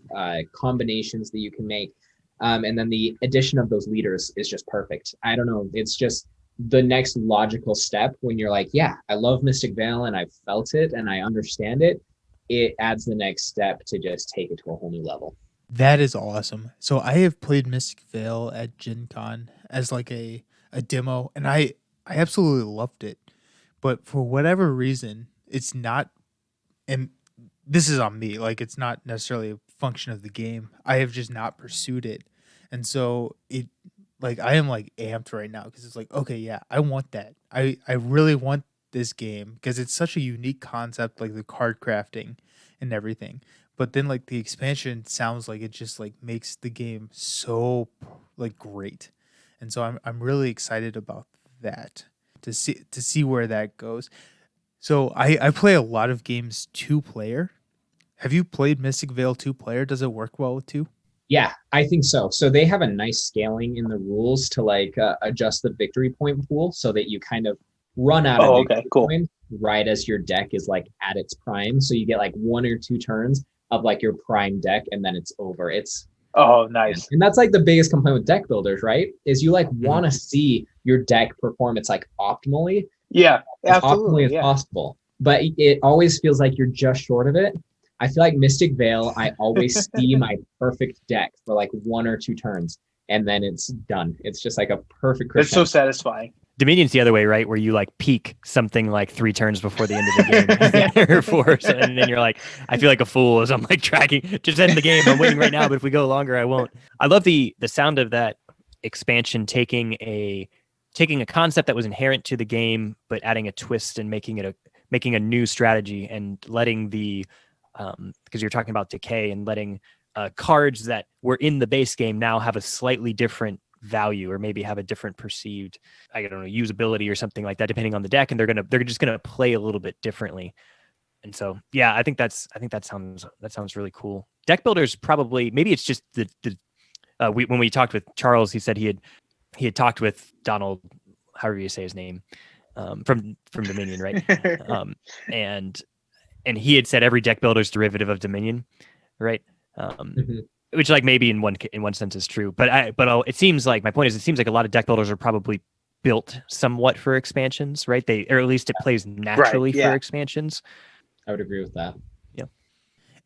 Speaker 4: combinations that you can make. And then the addition of those leaders is just perfect. I don't know. It's just the next logical step when you're like, yeah, I love Mystic Veil and I've felt it and I understand it. It adds the next step to just take it to a whole new level.
Speaker 2: That is awesome. So I have played Mystic Veil at Gen Con as like a demo, and I absolutely loved it. But for whatever reason, it's not, and this is on me, like it's not necessarily a function of the game. I have just not pursued it. And so it, like, I am like amped right now because it's like, okay, yeah, I want that. I really want this game because it's such a unique concept, like the card crafting and everything. But then like the expansion sounds like it just like makes the game so like great. And so I'm really excited about that to see where that goes. So I play a lot of games 2-player. Have you played Mystic Veil 2-player? Does it work well with 2?
Speaker 4: Yeah, I think so. So they have a nice scaling in the rules to like adjust the victory point pool so that you kind of run out of victory points right as your deck is like at its prime. So you get like 1 or 2 turns of like your prime deck and then it's over. It's
Speaker 5: nice.
Speaker 4: And that's like the biggest complaint with deck builders, right? Is you like want to see your deck perform its like optimally.
Speaker 5: Yeah,
Speaker 4: as optimally as possible. But it always feels like you're just short of it. I feel like Mystic Veil, I always see my perfect deck for like 1 or 2 turns, and then it's done. It's just like a perfect
Speaker 5: It's so satisfying.
Speaker 3: Dominion's the other way, right? Where you like peak something like 3 turns before the end of the game, or 4, so, and then you're like, I feel like a fool as I'm like tracking. Just end the game. I'm winning right now, but if we go longer, I won't. I love the sound of that expansion taking a concept that was inherent to the game, but adding a twist and making a new strategy and letting the because you're talking about decay and letting cards that were in the base game now have a slightly different value or maybe have a different perceived, I don't know, usability or something like that, depending on the deck, and they're just gonna play a little bit differently. And so, yeah, I think that sounds really cool. Deck builders probably, maybe it's just when we talked with Charles, he said he had talked with Donald, however you say his name, from Dominion, right? And he had said every deck builder is derivative of Dominion, right? Which like maybe in one sense is true, but it seems like, my point is, it seems like a lot of deck builders are probably built somewhat for expansions, right? Or at least it plays naturally for expansions.
Speaker 4: I would agree with that.
Speaker 3: Yeah.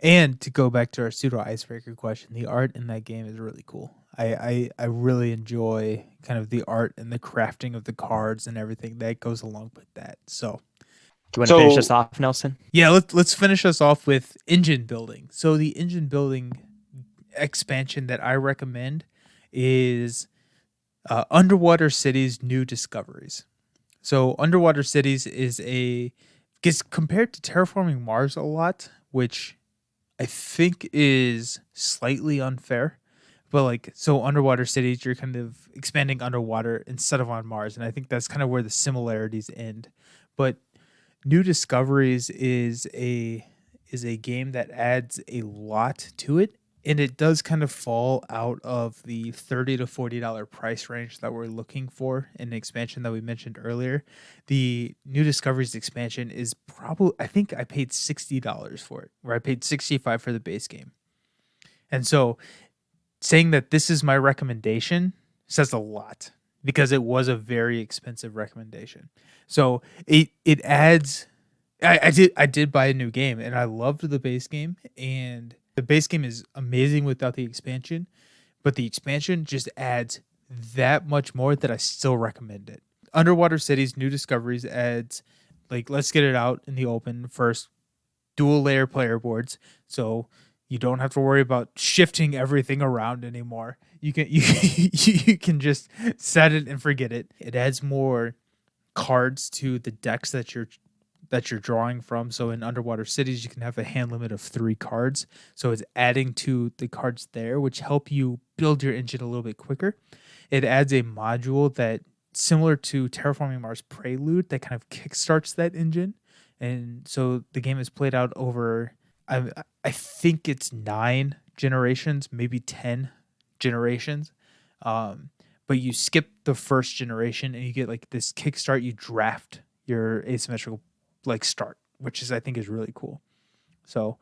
Speaker 2: And to go back to our pseudo icebreaker question, the art in that game is really cool. I really enjoy kind of the art and the crafting of the cards and everything that goes along with that. So,
Speaker 3: do you want to finish us off, Nelson?
Speaker 2: Yeah, let's finish us off with engine building. So the engine building expansion that I recommend is Underwater Cities New Discoveries. So Underwater Cities gets compared to Terraforming Mars a lot, which I think is slightly unfair. But like, so Underwater Cities, you're kind of expanding underwater instead of on Mars, and I think that's kind of where the similarities end. But New Discoveries is a game that adds a lot to it, and it does kind of fall out of the $30 to $40 price range that we're looking for in the expansion that we mentioned earlier. The New Discoveries expansion is probably, I think I paid $60 for it, where I paid $65 for the base game. And so saying that this is my recommendation says a lot, because it was a very expensive recommendation. So it adds I did buy a new game, and I loved the base game, and the base game is amazing without the expansion, but the expansion just adds that much more that I still recommend it. Underwater Cities New Discoveries adds, like, let's get it out in the open first, dual layer player boards, so you don't have to worry about shifting everything around anymore. You can just set it and forget it. It adds more cards to the decks that you're drawing from. So in Underwater Cities, you can have a hand limit of 3 cards. So it's adding to the cards there, which help you build your engine a little bit quicker. It adds a module that, similar to Terraforming Mars Prelude, that kind of kickstarts that engine. And so the game is played out over, I think it's 9 generations, maybe 10 generations. But you skip the first generation and you get like this kickstart. You draft your asymmetrical like start, which is, I think, is really cool. So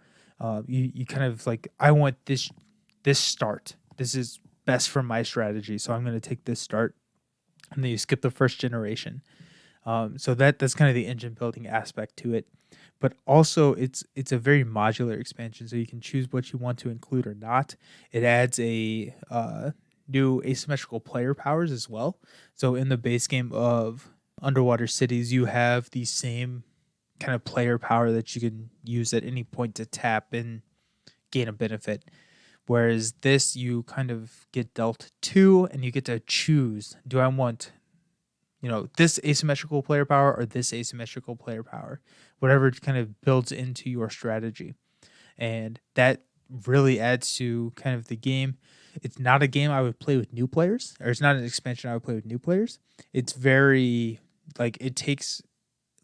Speaker 2: you kind of like, I want this start. This is best for my strategy, so I'm going to take this start. And then you skip the first generation. So that's kind of the engine building aspect to it. But also it's a very modular expansion, so you can choose what you want to include or not. It adds a new asymmetrical player powers as well. So in the base game of Underwater Cities, you have the same kind of player power that you can use at any point to tap and gain a benefit. Whereas this, you kind of get dealt 2 and you get to choose, do I want, this asymmetrical player power or this asymmetrical player power? Whatever kind of builds into your strategy. And that really adds to kind of the game. It's not a game I would play with new players, or it's not an expansion I would play with new players. It's very, like, it takes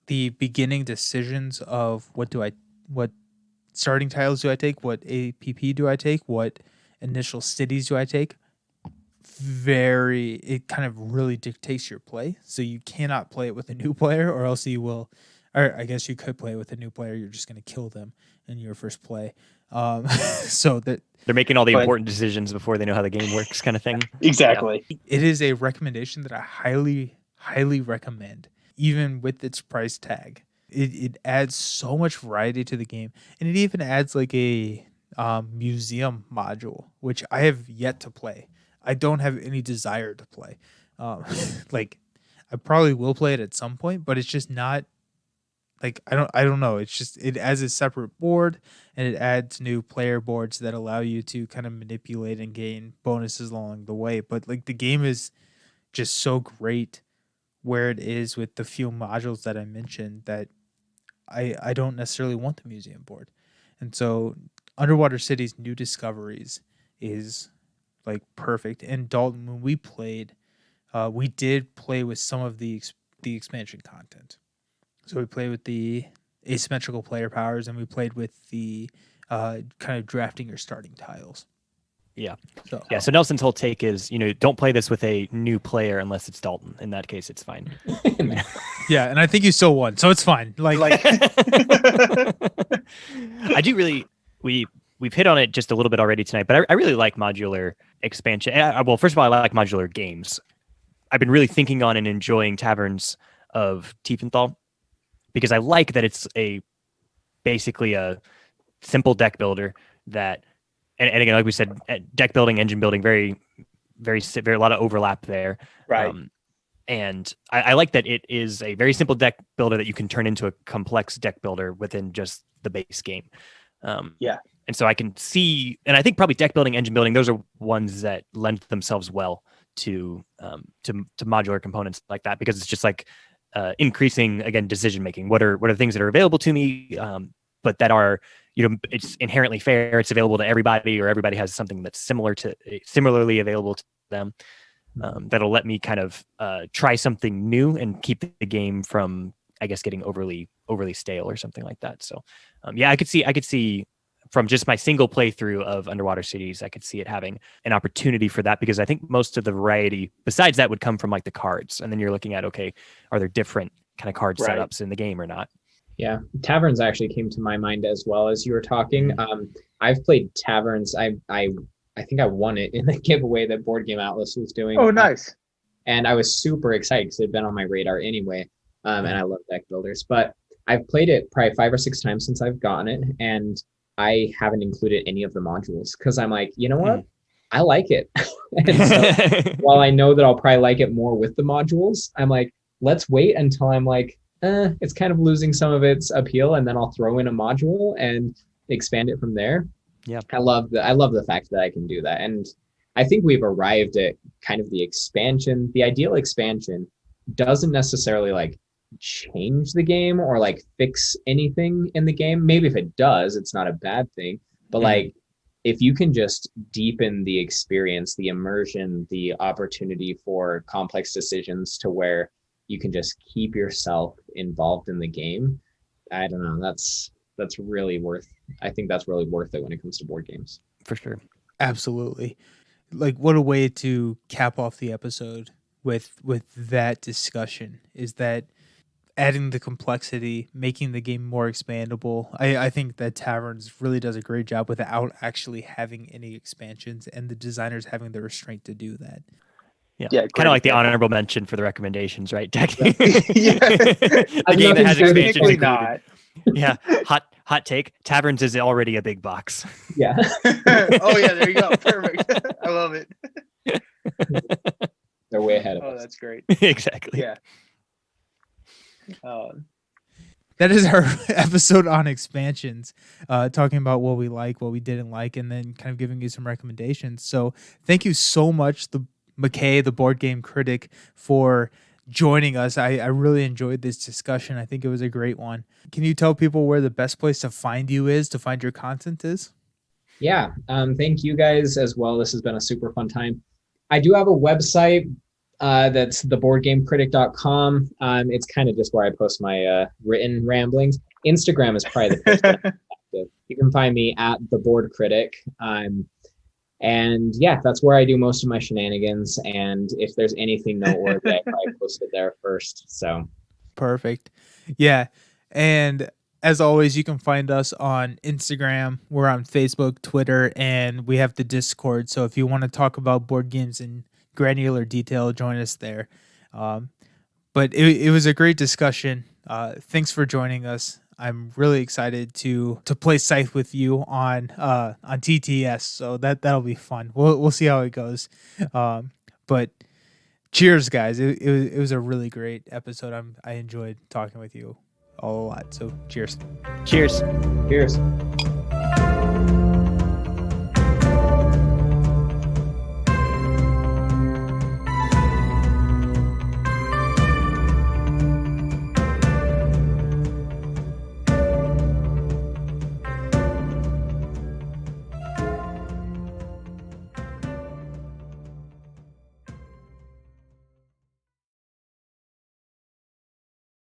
Speaker 2: the beginning decisions of what starting tiles do I take, what APP do I take, what initial cities do I take. It kind of really dictates your play. So you cannot play it with a new player, or else you will, or I guess you could play with a new player. You're just going to kill them in your first play. So that
Speaker 3: they're making all the important decisions before they know how the game works, kind of thing.
Speaker 5: Exactly.
Speaker 2: Yeah. It is a recommendation that I highly, highly recommend, even with its price tag. It adds so much variety to the game, and it even adds like a museum module, which I have yet to play. I don't have any desire to play. Like, I probably will play it at some point, but it's just not like, I don't know. It's just, it adds a separate board, and it adds new player boards that allow you to kind of manipulate and gain bonuses along the way. But like, the game is just so great where it is with the few modules that I mentioned that I don't necessarily want the museum board. And so Underwater Cities New Discoveries is like perfect. And Dalton, when we played, we did play with some of the expansion content. So we played with the asymmetrical player powers, and we played with the kind of drafting your starting tiles.
Speaker 3: Yeah.
Speaker 2: So
Speaker 3: Nelson's whole take is, don't play this with a new player unless it's Dalton. In that case, it's fine.
Speaker 2: Yeah, and I think you still won, so it's fine. Like
Speaker 3: I do really, we've hit on it just a little bit already tonight, but I really like modular expansion. Well, first of all, I like modular games. I've been really thinking on and enjoying Taverns of Tiefenthal because I like that it's basically a simple deck builder that, and again, like we said, deck building, engine building, very, very, very a lot of overlap there.
Speaker 5: Right.
Speaker 3: And I like that it is a very simple deck builder that you can turn into a complex deck builder within just the base game.
Speaker 5: Yeah.
Speaker 3: And so I can see, and I think probably deck building, engine building, those are ones that lend themselves well to modular components like that, because it's just like increasing, again, decision making. What are the things that are available to me, but that are, it's inherently fair. It's available to everybody, or everybody has something that's similarly available to them. That'll let me kind of try something new and keep the game from, I guess, getting overly stale or something like that. So, I could see from just my single playthrough of Underwater Cities, I could see it having an opportunity for that, because I think most of the variety besides that would come from like the cards, and then you're looking at, okay, are there different kind of card setups in the game or not?
Speaker 4: Yeah, Taverns actually came to my mind as well as you were talking. I've played Taverns. I think I won it in the giveaway that Board Game Atlas was doing.
Speaker 5: Oh, nice.
Speaker 4: And I was super excited because it had been on my radar anyway. And I love deck builders. But I've played it probably 5 or 6 times since I've gotten it, and I haven't included any of the modules because I'm like, you know what? I like it. And so while I know that I'll probably like it more with the modules, I'm like, let's wait until I'm like, it's kind of losing some of its appeal, and then I'll throw in a module and expand it from there.
Speaker 3: Yeah.
Speaker 4: I love the fact that I can do that. And I think we've arrived at kind of the expansion. The ideal expansion doesn't necessarily like change the game or like fix anything in the game. Maybe if it does, it's not a bad thing. But like if you can just deepen the experience, the immersion, the opportunity for complex decisions to where you can just keep yourself involved in the game, I don't know. That's really worth. I think that's really worth it when it comes to board games.
Speaker 3: For sure.
Speaker 2: Absolutely. Like, what a way to cap off the episode with that discussion, is that adding the complexity, making the game more expandable. I think that Taverns really does a great job without actually having any expansions, and the designers having the restraint to do that.
Speaker 3: Yeah, kind of like the honorable mention for the recommendations, right?
Speaker 5: Yeah.
Speaker 3: The game that has expansions included.
Speaker 5: Not.
Speaker 3: Yeah, hot take. Taverns is already a big box.
Speaker 4: Yeah.
Speaker 5: Oh yeah, there you go. Perfect. I love it.
Speaker 4: They're way ahead of us.
Speaker 5: Oh, that's great.
Speaker 3: Exactly.
Speaker 5: Yeah.
Speaker 2: That is our episode on expansions, talking about what we like, what we didn't like, and then kind of giving you some recommendations. So thank you so much, Mckay, the Board Game Critic, for joining us. I really enjoyed this discussion. I think it was a great one. Can you tell people where the best place to find you is, to find your content is?
Speaker 4: Yeah. Thank you guys as well. This has been a super fun time. I do have a website that's theboardgamecritic.com. It's kind of just where I post my written ramblings. Instagram is probably the place that I'm active. You can find me at the Board Critic. And yeah, that's where I do most of my shenanigans. And if there's anything noteworthy, I probably post it there first. So
Speaker 2: perfect. Yeah. And as always, you can find us on Instagram. We're on Facebook, Twitter, and we have the Discord. So if you want to talk about board games in granular detail, join us there. But it was a great discussion. Thanks for joining us. I'm really excited to play Scythe with you on TTS, so that'll be fun. We'll see how it goes. But cheers, guys! It was a really great episode. I enjoyed talking with you all a lot. So cheers.
Speaker 3: Cheers.
Speaker 4: Cheers.